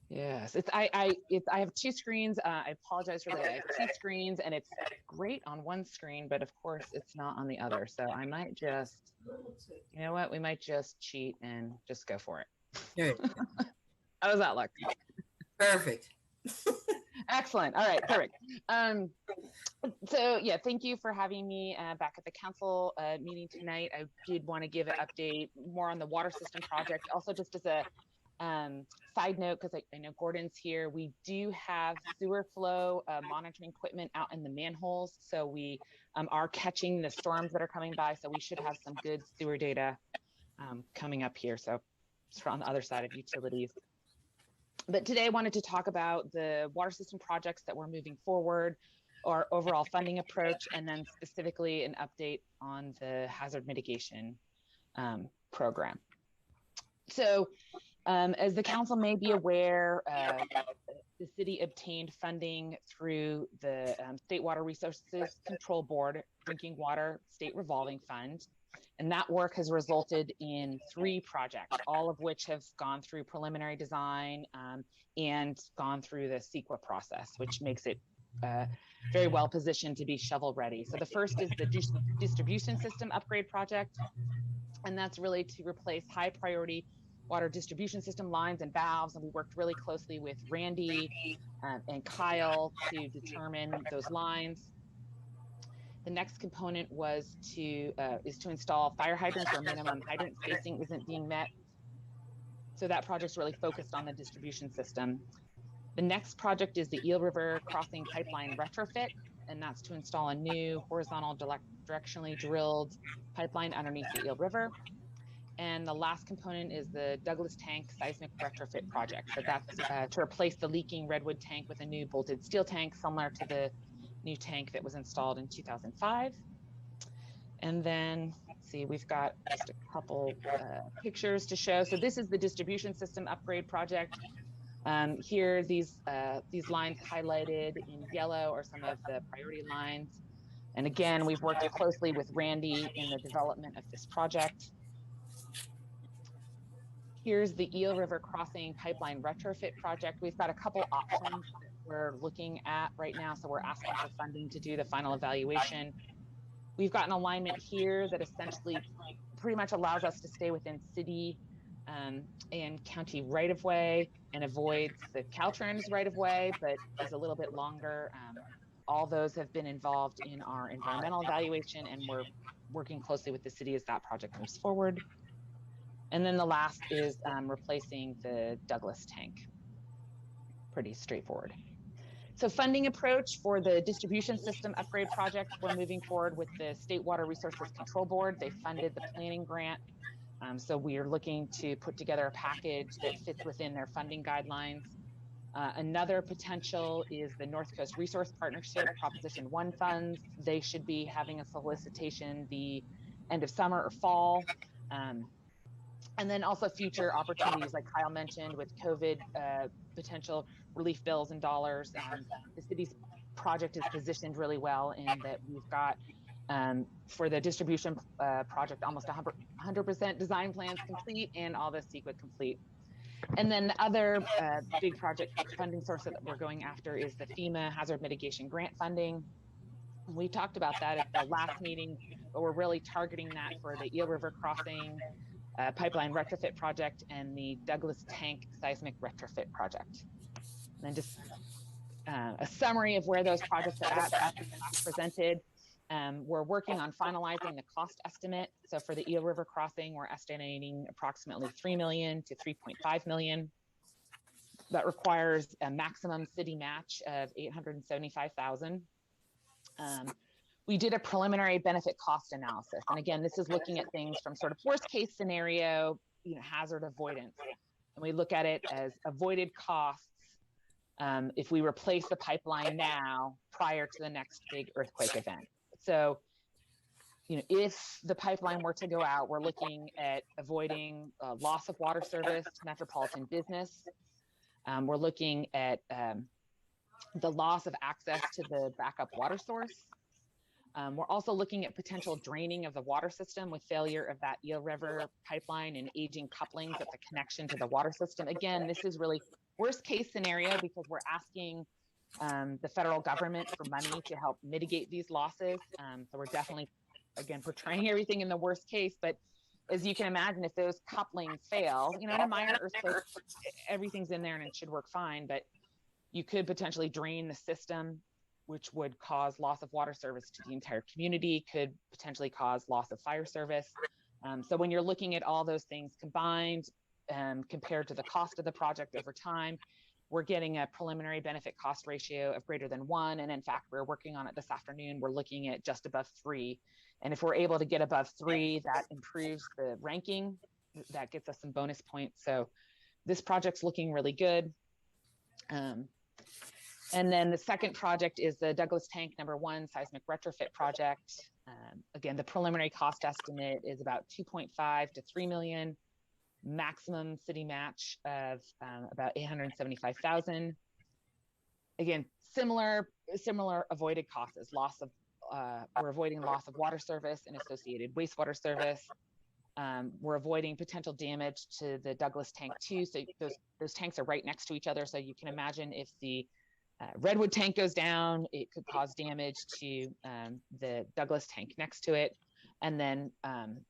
K: Yes, I have 2 screens. I apologize for that. I have 2 screens, and it's great on one screen, but of course it's not on the other. So I might just, you know what? We might just cheat and just go for it. How does that look?
A: Perfect.
K: Excellent. All right, perfect. So yeah, thank you for having me back at the council meeting tonight. I did want to give an update more on the water system project. Also, just as a side note, because I know Gordon's here, we do have sewer flow monitoring equipment out in the manholes. So we are catching the storms that are coming by. So we should have some good sewer data coming up here. So it's on the other side of utilities. But today I wanted to talk about the water system projects that we're moving forward, our overall funding approach, and then specifically an update on the hazard mitigation program. So as the council may be aware, the city obtained funding through the State Water Resources Control Board Drinking Water State Revolving Fund. And that work has resulted in 3 projects, all of which have gone through preliminary design and gone through the CEQA process, which makes it very well positioned to be shovel ready. So the first is the distribution system upgrade project, and that's really to replace high priority water distribution system lines and valves. And we worked really closely with Randy and Kyle to determine those lines. The next component was is to install fire hydrants where minimum hydrant spacing isn't being met. So that project's really focused on the distribution system. The next project is the Eel River Crossing Pipeline Retrofit, and that's to install a new horizontal directionally drilled pipeline underneath the Eel River. And the last component is the Douglas Tank Seismic Retrofit project. So that's to replace the leaking redwood tank with a new bolted steel tank similar to the new tank that was installed in 2005. And then, let's see, we've got just a couple pictures to show. So this is the distribution system upgrade project. Here, these lines highlighted in yellow are some of the priority lines. And again, we've worked closely with Randy in the development of this project. Here's the Eel River Crossing Pipeline Retrofit project. We've got a couple options that we're looking at right now. So we're asking for funding to do the final evaluation. We've got an alignment here that essentially pretty much allows us to stay within city and county right-of-way and avoids the Caltrans right-of-way, but is a little bit longer. All those have been involved in our environmental evaluation, and we're working closely with the city as that project moves forward. And then the last is replacing the Douglas tank. Pretty straightforward. So funding approach for the distribution system upgrade project, we're moving forward with the State Water Resources Control Board. They funded the planning grant. So we are looking to put together a package that fits within their funding guidelines. Another potential is the North Coast Resource Partnership Proposition 1 funds. They should be having a solicitation the end of summer or fall. And then also future opportunities, like Kyle mentioned, with COVID potential relief bills and dollars. The city's project is positioned really well in that we've got, for the distribution project, almost 100% design plans complete and all the CEQA complete. And then the other big project funding source that we're going after is the FEMA Hazard Mitigation Grant funding. We talked about that at the last meeting, but we're really targeting that for the Eel River Crossing pipeline retrofit project and the Douglas Tank Seismic Retrofit project. And just a summary of where those projects are at after last presented. We're working on finalizing the cost estimate. So for the Eel River Crossing, we're estimating approximately $3 million to $3.5 million. That requires a maximum city match of $875,000. We did a preliminary benefit cost analysis. And again, this is looking at things from sort of worst case scenario, hazard avoidance. And we look at it as avoided costs if we replace the pipeline now prior to the next big earthquake event. So, if the pipeline were to go out, we're looking at avoiding loss of water service to metropolitan business. We're looking at the loss of access to the backup water source. We're also looking at potential draining of the water system with failure of that Eel River pipeline and aging couplings at the connection to the water system. Again, this is really worst case scenario because we're asking the federal government for money to help mitigate these losses. So we're definitely, again, portraying everything in the worst case. But as you can imagine, if those couplings fail, in a minor earthquake, everything's in there and it should work fine. But you could potentially drain the system, which would cause loss of water service to the entire community, could potentially cause loss of fire service. So when you're looking at all those things combined, compared to the cost of the project over time, we're getting a preliminary benefit cost ratio of greater than 1. And in fact, we're working on it this afternoon. We're looking at just above 3. And if we're able to get above 3, that improves the ranking. That gets us some bonus points. So this project's looking really good. And then the second project is the Douglas Tank #1 Seismic Retrofit project. Again, the preliminary cost estimate is about 2.5 to 3 million, maximum city match of about 875,000. Again, similar avoided costs as loss of, we're avoiding loss of water service and associated wastewater service. We're avoiding potential damage to the Douglas Tank too. So those tanks are right next to each other. So you can imagine if the Redwood tank goes down, it could cause damage to the Douglas tank next to it. And then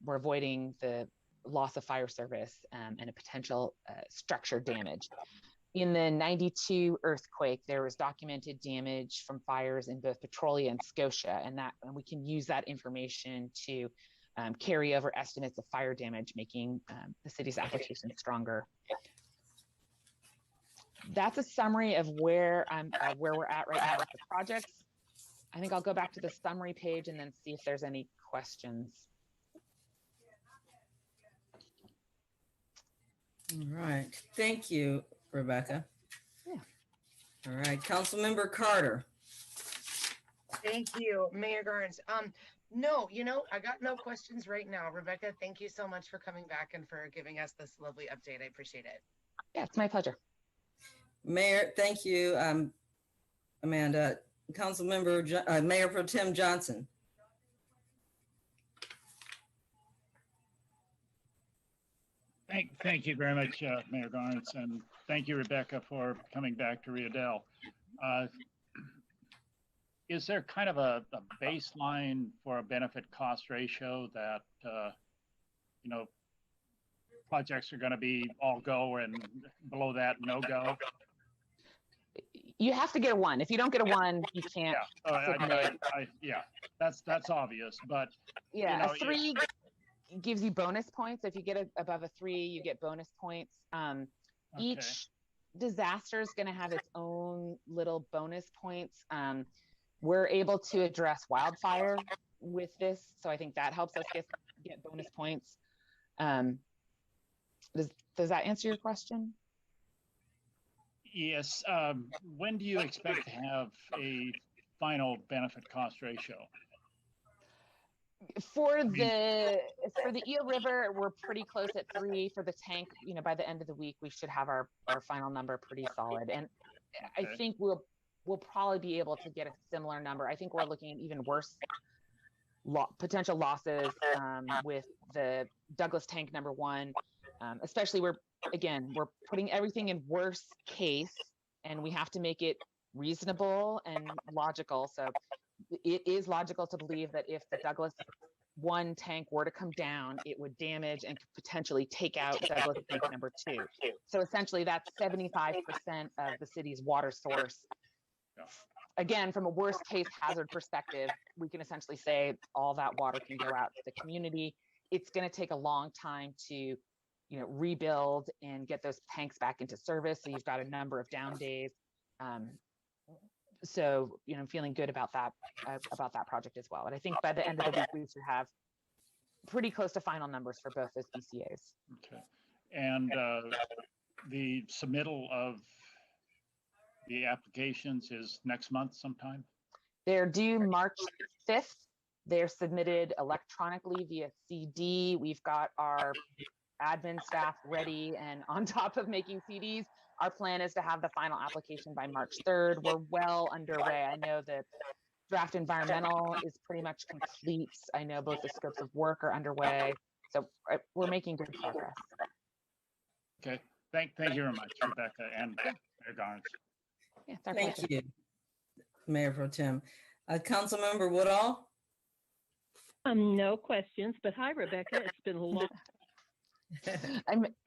K: we're avoiding the loss of fire service and a potential structure damage. In the 92 earthquake, there was documented damage from fires in both Petrolia and Scotia, and we can use that information to carry over estimates of fire damage, making the city's application stronger. That's a summary of where we're at right now with the projects. I think I'll go back to the summary page and then see if there's any questions.
A: All right. Thank you, Rebecca.
K: Yeah.
A: All right. Councilmember Carter.
I: Thank you, Mayor Garnes. No, I got no questions right now. Rebecca, thank you so much for coming back and for giving us this lovely update. I appreciate it.
K: Yeah, it's my pleasure.
A: Mayor, thank you, Amanda. Councilmember, Mayor Pro Tem Johnson.
F: Thank you very much, Mayor Garnes, and thank you, Rebecca, for coming back to Rio Dell. Is there kind of a baseline for a benefit cost ratio that, you know, projects are going to be all go and below that, no go?
K: You have to get a 1. If you don't get a 1, you can't.
F: Yeah, that's obvious, but
K: yeah,
F: you know,
K: a 3 gives you bonus points. If you get above a 3, you get bonus points. Each disaster is going to have its own little bonus points. We're able to address wildfire with this, so I think that helps us get bonus points. Does that answer your question?
F: Yes. When do you expect to have a final benefit cost ratio?
K: For the Eel River, we're pretty close at 3. For the tank, you know, by the end of the week, we should have our final number pretty solid. And I think we'll probably be able to get a similar number. I think we're looking at even worse potential losses with the Douglas tank number 1. Especially we're putting everything in worst case, and we have to make it reasonable and logical. So it is logical to believe that if the Douglas 1 tank were to come down, it would damage and could potentially take out Douglas tank number 2. So essentially that's 75% of the city's water source. Again, from a worst case hazard perspective, we can essentially say all that water can go out to the community. It's going to take a long time to, you know, rebuild and get those tanks back into service. So you've got a number of down days. So, you know, I'm feeling good about that project as well. And I think by the end of the week, we should have pretty close to final numbers for both those BCAs.
F: Okay. And the submittal of the applications is next month sometime?
K: They're due March 5th. They're submitted electronically via CD. We've got our admin staff ready and on top of making CDs. Our plan is to have the final application by March 3rd. We're well underway. I know that draft environmental is pretty much complete. I know both the scopes of work are underway. So we're making good progress.
F: Okay. Thank you very much, Rebecca and Mayor Garnes.
K: Yeah,
A: thank you, Mayor Pro Tem. Councilmember Woodall?
G: No questions, but hi, Rebecca. It's been a long.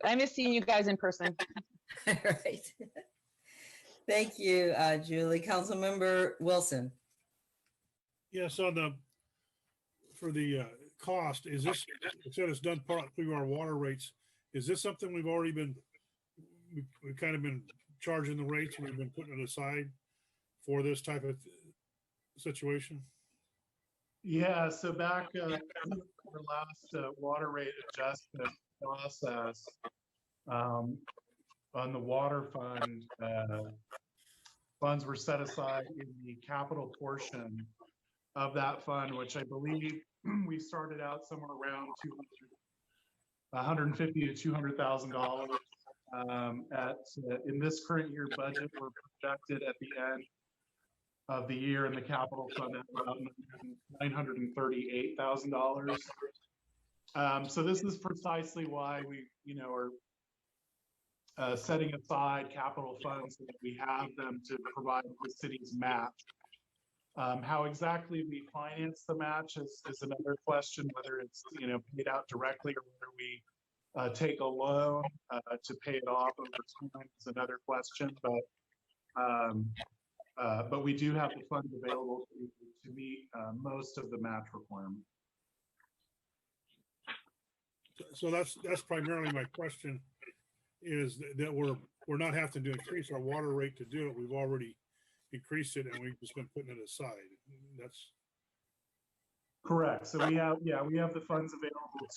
K: I miss seeing you guys in person.
A: Right. Thank you, Julie. Councilmember Wilson.
B: Yes, for the cost, is this, it said it's done part through our water rates. Is this something we've already been, we've kind of been charging the rates and we've been putting it aside for this type of situation?
C: Yeah, so back our last water rate adjustment process on the water fund, funds were set aside in the capital portion of that fund, which I believe we started out somewhere around $150,000 to $200,000. In this current year budget, we're projected at the end of the year in the capital fund at about $938,000. So this is precisely why we, are setting aside capital funds so that we have them to provide the city's match. How exactly we finance the match is another question. Whether it's paid out directly or whether we take a loan to pay it off over time is another question. But we do have the funds available to meet most of the match requirement.
B: So that's primarily my question, is that we're not having to increase our water rate to do it. We've already increased it and we've just been putting it aside. That's
C: correct. So we have the funds available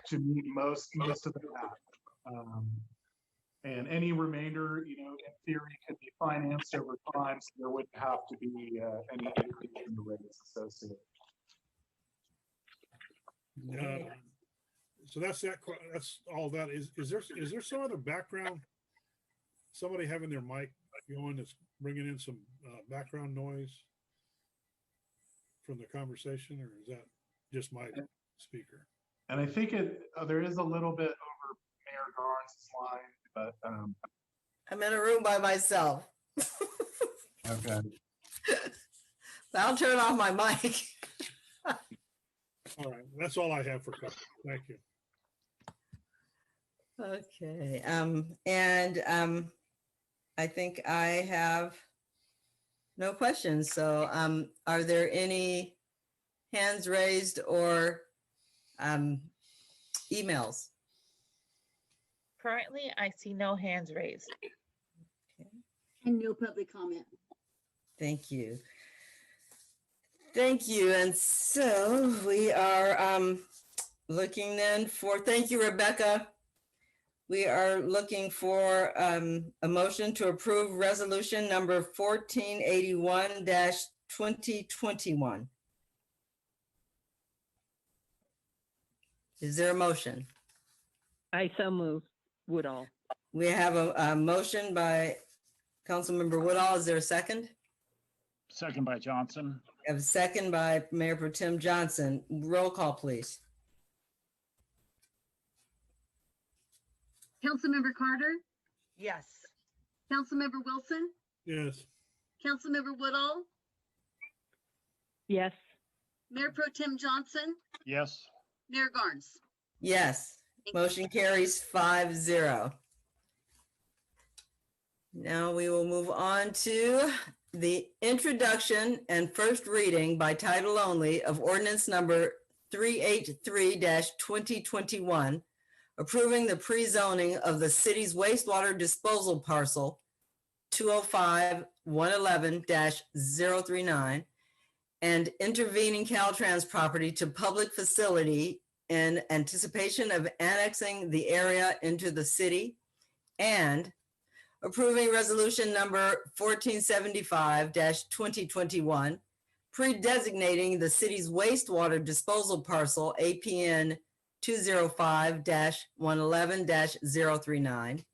C: to meet most of the match. And any remainder, in theory, could be financed over time, so there wouldn't have to be any increase in the rates associated.
B: So that's all that is. Is there some other background somebody having their mic going that's bringing in some background noise from the conversation, or is that just my speaker?
C: And I think there is a little bit over Mayor Garnes' line, but
A: I'm in a room by myself.
C: okay.
A: I'll turn off my mic.
B: All right, that's all I have for comment. Thank you.
A: Okay, I think I have no questions. So, are there any hands raised or emails?
E: Currently, I see no hands raised.
D: And no public comment.
A: Thank you. Thank you. And so we are looking then for, thank you, Rebecca. We are looking for a motion to approve resolution number 1481-2021. Is there a motion?
G: I so move. Woodall.
A: We have a motion by Councilmember Woodall. Is there a second?
F: Second by Johnson.
A: We have a second by Mayor Pro Tem Johnson. Roll call, please.
D: Councilmember Carter,
I: Yes.
D: Councilmember Wilson,
B: Yes.
D: Councilmember Woodall,
G: Yes.
D: Mayor Pro Tem Johnson,
F: Yes.
D: Mayor Garnes.
A: Yes, motion carries 5-0. Now we will move on to the introduction and first reading by title only of ordinance number 383-2021, approving the pre-zoning of the city's wastewater disposal parcel 205-111-039 and intervening Caltrans property to public facility in anticipation of annexing the area into the city, and approving resolution number 1475-2021, pre-designating the city's wastewater disposal parcel APN 205-111-039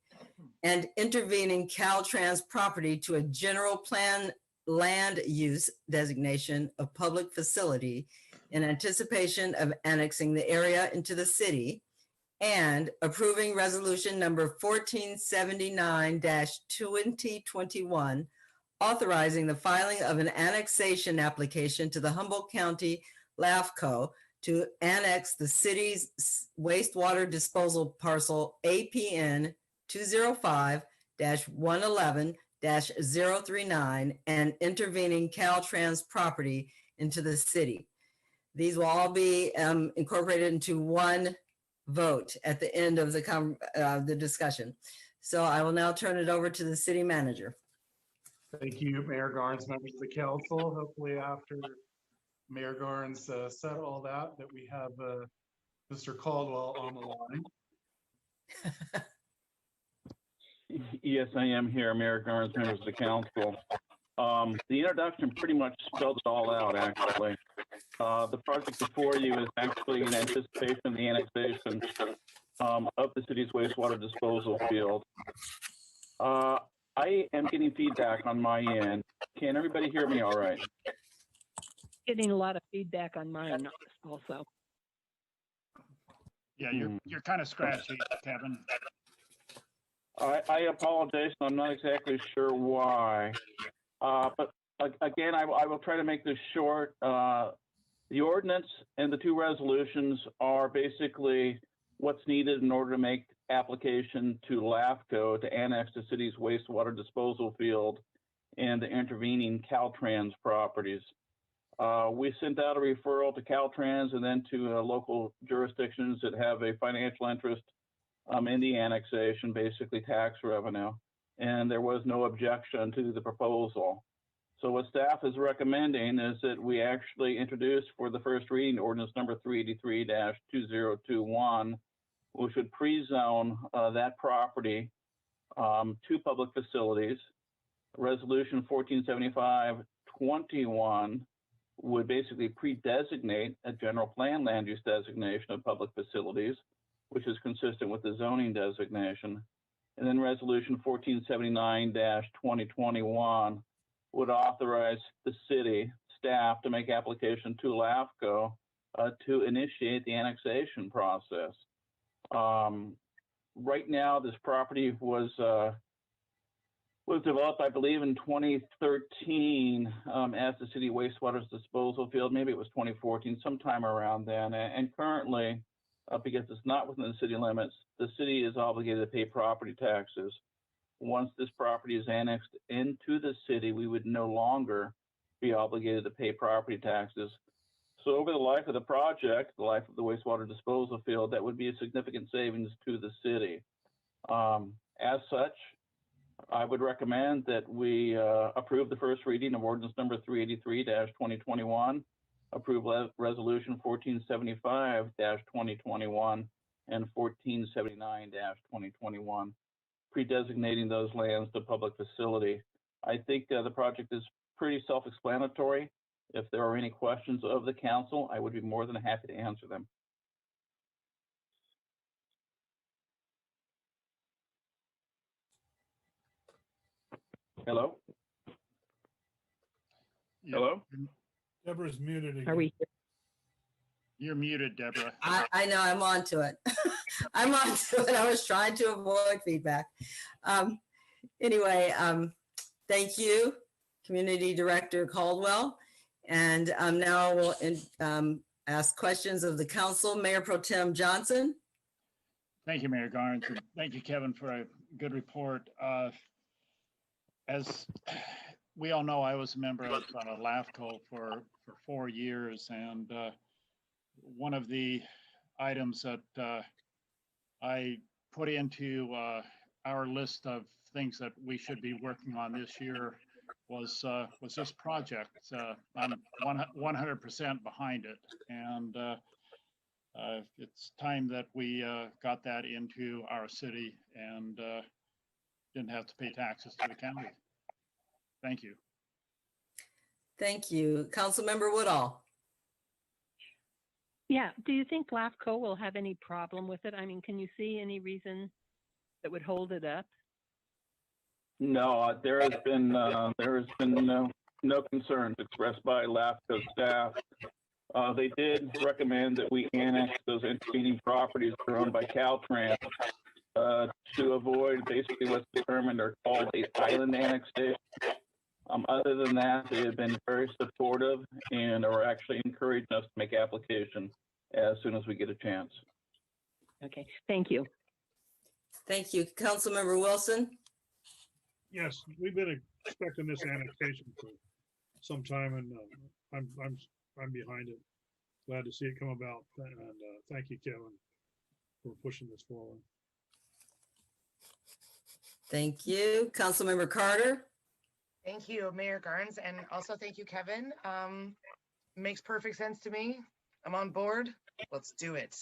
A: and intervening Caltrans property to a general plan land use designation of public facility in anticipation of annexing the area into the city, and approving resolution number 1479-2021, authorizing the filing of an annexation application to the Humboldt County LAFCO to annex the city's wastewater disposal parcel APN 205-111-039 and intervening Caltrans property into the city. These will all be incorporated into one vote at the end of the discussion. So I will now turn it over to the city manager.
C: Thank you, Mayor Garnes, members of the council. Hopefully after Mayor Garnes said all that we have Mr. Caldwell on the line.
M: Yes, I am here, Mayor Garnes, members of the council. The introduction pretty much spelled it all out, actually. The project before you is actually in anticipation of the annexation of the city's wastewater disposal field. I am getting feedback on my end. Can everybody hear me all right?
G: Getting a lot of feedback on mine also.
F: Yeah, you're kind of scratchy, Kevin.
M: I apologize. I'm not exactly sure why. But again, I will try to make this short. The ordinance and the two resolutions are basically what's needed in order to make application to LAFCO to annex the city's wastewater disposal field and the intervening Caltrans properties. We sent out a referral to Caltrans and then to local jurisdictions that have a financial interest in the annexation, basically tax revenue, and there was no objection to the proposal. So what staff is recommending is that we actually introduce for the first reading ordinance number 383-2021, which would pre-zone that property to public facilities. Resolution 1475-21 would basically pre-designate a general plan land use designation of public facilities, which is consistent with the zoning designation. And then Resolution 1479-2021 would authorize the city staff to make application to LAFCO to initiate the annexation process. Right now, this property was developed, I believe, in 2013 as the city wastewater disposal field. Maybe it was 2014, sometime around then. And currently, because it's not within the city limits, the city is obligated to pay property taxes. Once this property is annexed into the city, we would no longer be obligated to pay property taxes. So over the life of the project, the life of the wastewater disposal field, that would be a significant savings to the city. As such, I would recommend that we approve the first reading of ordinance number 383-2021, approve resolution 1475-2021 and 1479-2021, pre-designating those lands to public facility. I think the project is pretty self-explanatory. If there are any questions of the council, I would be more than happy to answer them. Hello? Hello?
B: Deborah's muted again.
G: Are we?
F: You're muted, Deborah.
A: I know, I'm on to it. I'm on to it. I was trying to avoid feedback. Anyway, thank you, Community Director Caldwell. And now we'll ask questions of the council. Mayor Pro Tem Johnson.
F: Thank you, Mayor Garnes, and thank you, Kevin, for a good report. As we all know, I was a member of LAFCO for 4 years, and one of the items that I put into our list of things that we should be working on this year was this project. I'm 100% behind it, and it's time that we got that into our city and didn't have to pay taxes to the county. Thank you.
A: Thank you. Councilmember Woodall.
G: Yeah, do you think LAFCO will have any problem with it? I mean, can you see any reason that would hold it up?
M: No, there has been no concerns expressed by LAFCO staff. They did recommend that we annex those intervening properties that are owned by Caltrans to avoid basically what's determined or called a island annexation. Other than that, they have been very supportive and are actually encouraging us to make application as soon as we get a chance.
G: Okay, thank you.
A: Thank you. Councilmember Wilson.
B: Yes, we've been expecting this annexation for some time, and I'm behind it. Glad to see it come about, and thank you, Kevin, for pushing this forward.
A: Thank you. Councilmember Carter.
I: Thank you, Mayor Garnes, and also thank you, Kevin. Makes perfect sense to me. I'm on board. Let's do it.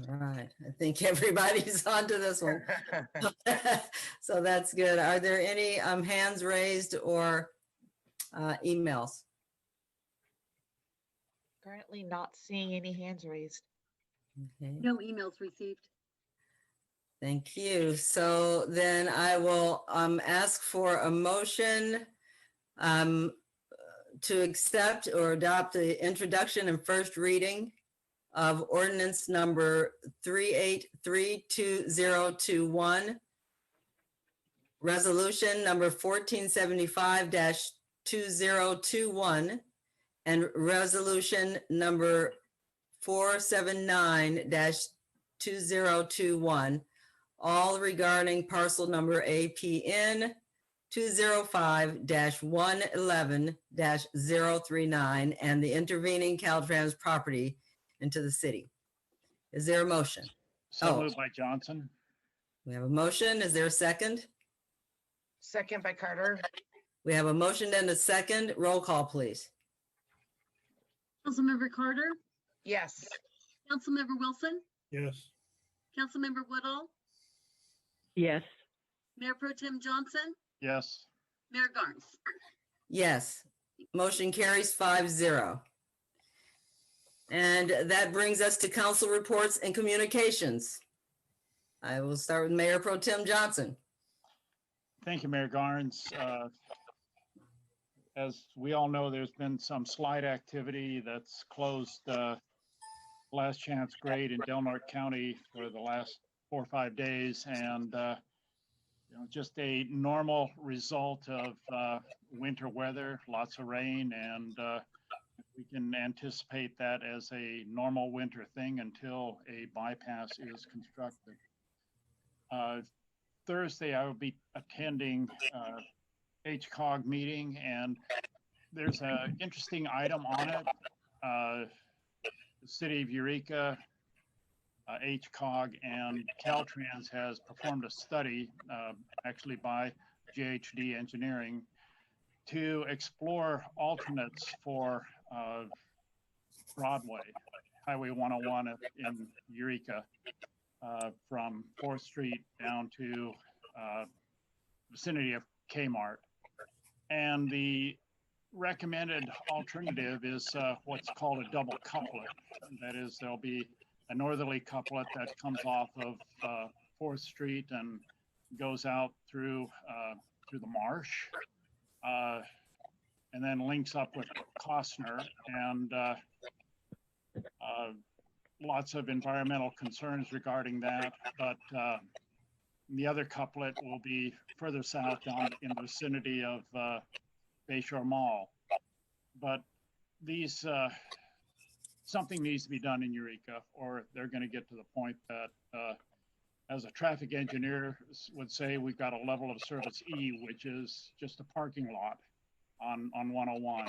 A: All right. I think everybody's onto this one. So that's good. Are there any hands raised or emails?
E: Currently not seeing any hands raised.
A: Okay.
D: No emails received.
A: Thank you. So then I will ask for a motion to accept or adopt the introduction and first reading of ordinance number 3832021, resolution number 1475-2021, and resolution number 479-2021, all regarding parcel number APN 205-111-039 and the intervening Caltrans property into the city. Is there a motion?
F: So moved by Johnson.
A: We have a motion. Is there a second?
I: Second by Carter.
A: We have a motion and a second. Roll call, please.
D: Councilmember Carter,
I: Yes.
D: Councilmember Wilson,
B: Yes.
D: Councilmember Woodall,
G: Yes.
D: Mayor Pro Tem Johnson,
F: Yes.
D: Mayor Garnes.
A: Yes. Motion carries 5-0. And that brings us to council reports and communications. I will start with Mayor Pro Tem Johnson.
F: Thank you, Mayor Garnes. As we all know, there's been some slide activity that's closed last chance grade in Del Norte County for the last 4 or 5 days, and just a normal result of winter weather, lots of rain, and we can anticipate that as a normal winter thing until a bypass is constructed. Thursday, I will be attending HCOG meeting, and there's an interesting item on it. The city of Eureka, HCOG, and Caltrans has performed a study, actually by JHD Engineering, to explore alternates for Broadway, Highway 101 in Eureka, from 4th Street down to vicinity of Kmart. And the recommended alternative is what's called a double couplet. That is, there'll be a northerly couplet that comes off of 4th Street and goes out through the marsh, and then links up with Costner, and lots of environmental concerns regarding that. But the other couplet will be further south down in the vicinity of Bayshore Mall. But these, something needs to be done in Eureka, or they're going to get to the point that, as a traffic engineer would say, we've got a level of service E, which is just a parking lot on 101.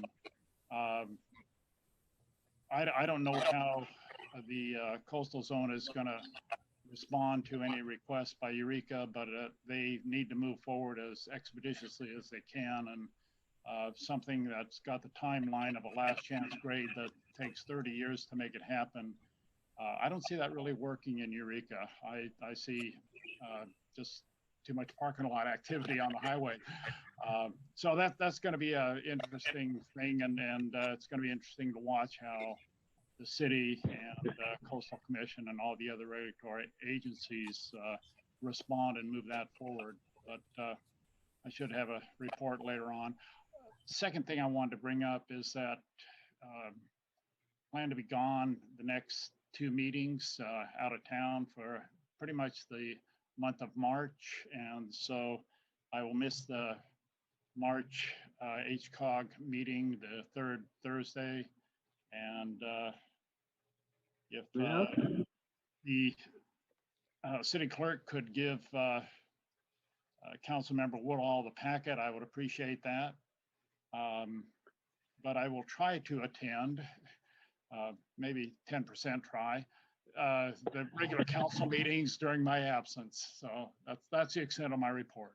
F: I don't know how the coastal zone is going to respond to any requests by Eureka, but they need to move forward as expeditiously as they can. And something that's got the timeline of a last chance grade that takes 30 years to make it happen. I don't see that really working in Eureka. I see just too much parking lot activity on the highway. So that's going to be an interesting thing, and it's going to be interesting to watch how the city and Coastal Commission and all the other regulatory agencies respond and move that forward. But I should have a report later on. Second thing I wanted to bring up is that plan to be gone the next 2 meetings out of town for pretty much the month of March. And so I will miss the March HCOG meeting, the 3rd Thursday. And if the city clerk could give Councilmember Woodall the packet, I would appreciate that. But I will try to attend, maybe 10% try, the regular council meetings during my absence. So that's the extent of my report.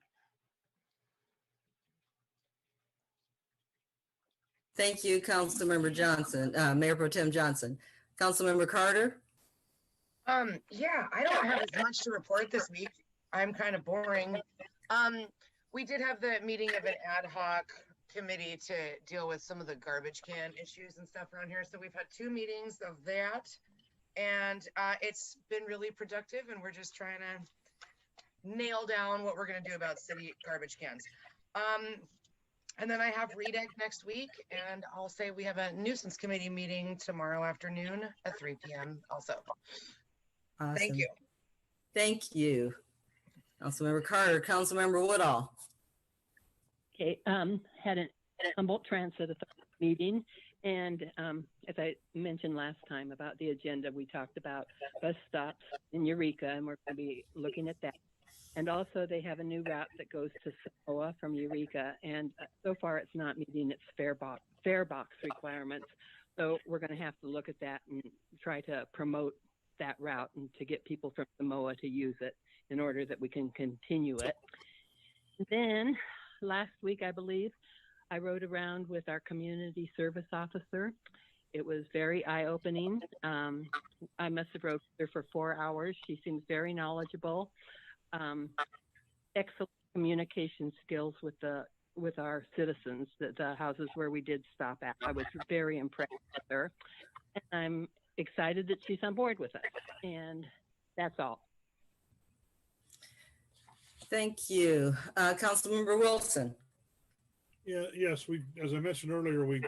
A: Thank you, Councilmember Johnson, Mayor Pro Tem Johnson. Councilmember Carter?
I: Yeah, I don't have as much to report this week. I'm kind of boring. We did have the meeting of an ad hoc committee to deal with some of the garbage can issues and stuff around here. So we've had 2 meetings of that, and it's been really productive, and we're just trying to nail down what we're going to do about city garbage cans. And then I have REDEC next week, and I'll say we have a nuisance committee meeting tomorrow afternoon at 3 p.m. also.
A: Awesome.
I: Thank you.
A: Thank you. Councilmember Carter, Councilmember Woodall.
G: Okay, had an Humboldt Transit Authority meeting, and as I mentioned last time about the agenda, we talked about bus stops in Eureka, and we're going to be looking at that. And also, they have a new route that goes to Samoa from Eureka, and so far it's not meeting its fare box requirements. So we're going to have to look at that and try to promote that route and to get people from Samoa to use it in order that we can continue it. And then last week, I believe, I rode around with our community service officer. It was very eye-opening. I must have rode with her for 4 hours. She seems very knowledgeable. Excellent communication skills with our citizens, the houses where we did stop at. I was very impressed with her. And I'm excited that she's on board with us. And that's all.
A: Thank you. Councilmember Wilson.
B: Yeah, yes, as I mentioned earlier, we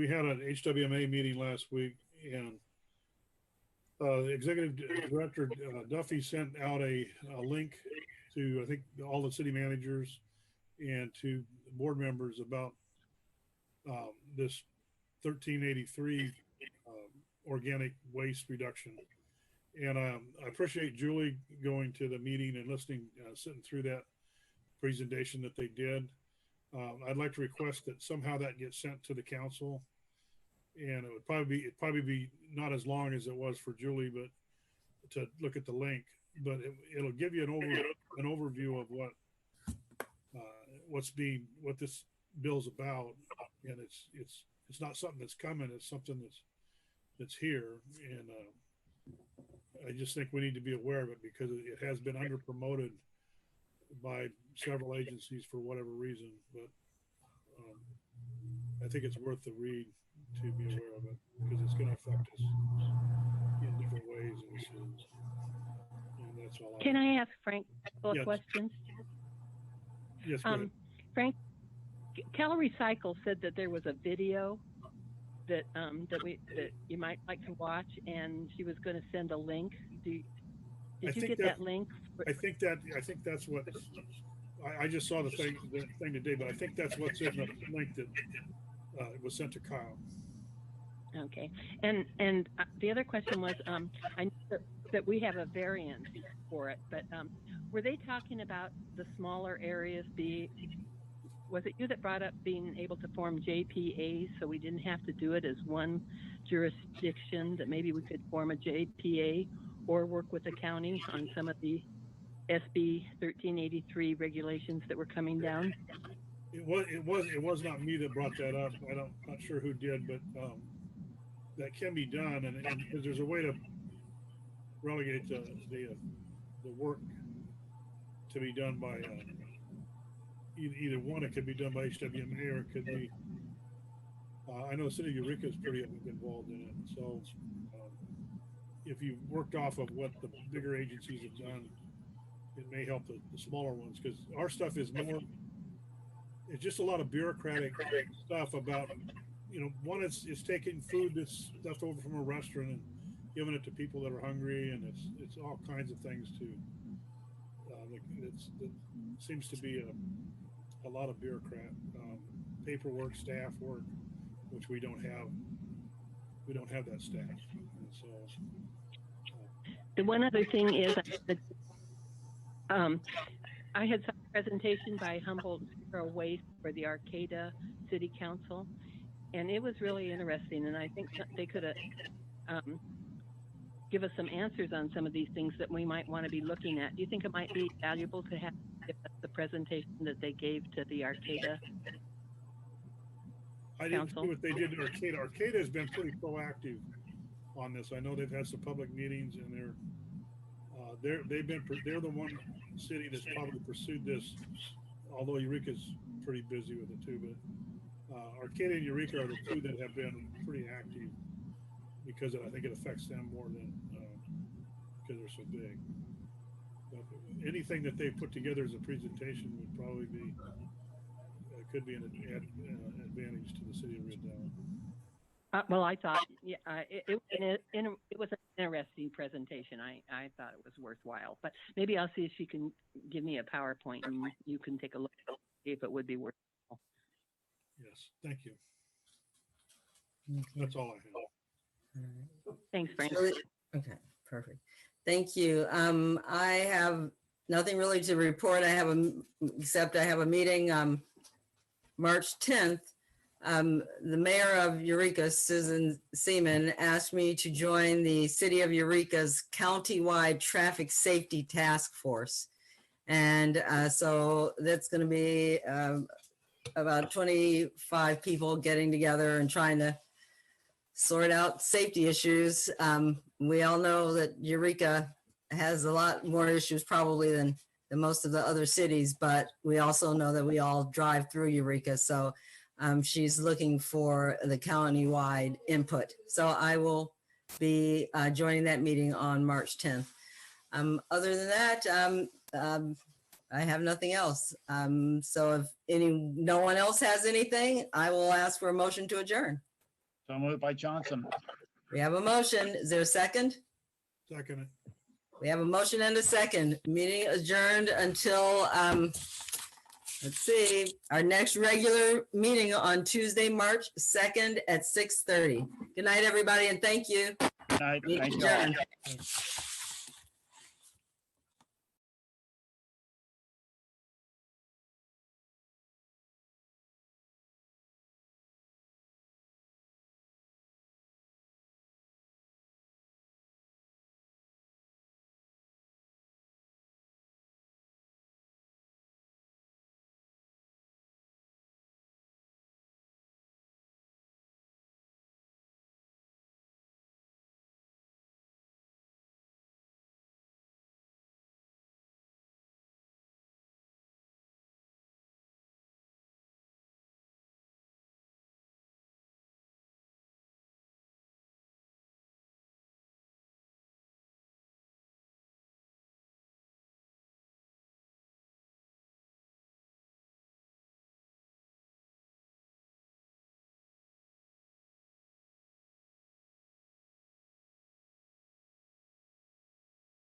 B: had an HWMA meeting last week, and Executive Director Duffy sent out a link to, I think, all the city managers and to board members about this 1383 organic waste reduction. And I appreciate Julie going to the meeting and listening, sitting through that presentation that they did. I'd like to request that somehow that gets sent to the council, and it'd probably be not as long as it was for Julie, but to look at the link. But it'll give you an overview of what this bill's about, and it's not something that's coming. It's something that's here, and I just think we need to be aware of it because it has been under promoted by several agencies for whatever reason. But I think it's worth the read to be aware of it because it's going to affect us in different ways. And that's all.
G: Can I ask Frank a
B: Yes.
G: question?
B: Yes, go ahead.
G: Frank, Cal Recycle said that there was a video that you might like to watch, and she was going to send a link. Did you get that link?
B: I think that's what I just saw the thing today, but I think that's what's in the link that was sent to Kyle.
G: Okay, and the other question was, I know that we have a variant for it, but were they talking about the smaller areas? Was it you that brought up being able to form JPAs so we didn't have to do it as one jurisdiction? That maybe we could form a JPA or work with the county on some of the SB 1383 regulations that were coming down?
B: It was not me that brought that up. Not sure who did, but that can be done, and because there's a way to relegate the work to be done by either one. It could be done by HWMA, or it could be. I know the city of Eureka is pretty involved in it, so if you worked off of what the bigger agencies have done, it may help the smaller ones, because our stuff is more. It's just a lot of bureaucratic stuff about, one it's taking food that's left over from a restaurant and giving it to people that are hungry, and it's all kinds of things too. It seems to be a lot of bureaucrat paperwork, staff work, which we don't have. We don't have that staff, and so.
G: The one other thing is, I had some presentation by Humboldt Zero Waste for the Arcata City Council, and it was really interesting. And I think they could give us some answers on some of these things that we might want to be looking at. Do you think it might be valuable to have the presentation that they gave to the Arcata
B: I didn't
G: Council?
B: see what they did in Arcata. Arcata has been pretty proactive on this. I know they've had some public meetings, and they're the one city that's probably pursued this, although Eureka's pretty busy with it too. But Arcata and Eureka are the two that have been pretty active because I think it affects them more than because they're so big. But anything that they put together as a presentation would probably be could be an advantage to the city of Rio Dell.
G: Well, I thought, it was an interesting presentation. I thought it was worthwhile, but maybe I'll see if she can give me a PowerPoint and you can take a look at it, see if it would be worthwhile.
B: Yes, thank you. That's all I have.
G: Thanks, Frank.
A: Okay, perfect. Thank you. I have nothing really to report. Except I have a meeting March 10th. The mayor of Eureka, Susan Seaman, asked me to join the city of Eureka's countywide traffic safety task force. And so that's going to be about 25 people getting together and trying to sort out safety issues. We all know that Eureka has a lot more issues probably than most of the other cities, but we also know that we all drive through Eureka. So she's looking for the county-wide input. So I will be joining that meeting on March 10th. Other than that, I have nothing else. So if no one else has anything, I will ask for a motion to adjourn.
F: So moved by Johnson.
A: We have a motion. Is there a second?
B: Second.
A: We have a motion and a second. Meeting adjourned until, let's see, our next regular meeting on Tuesday, March 2nd at 6:30. Good night, everybody, and thank you.
F: Good night.
A: Meeting
F: Thank you all.
A: adjourned.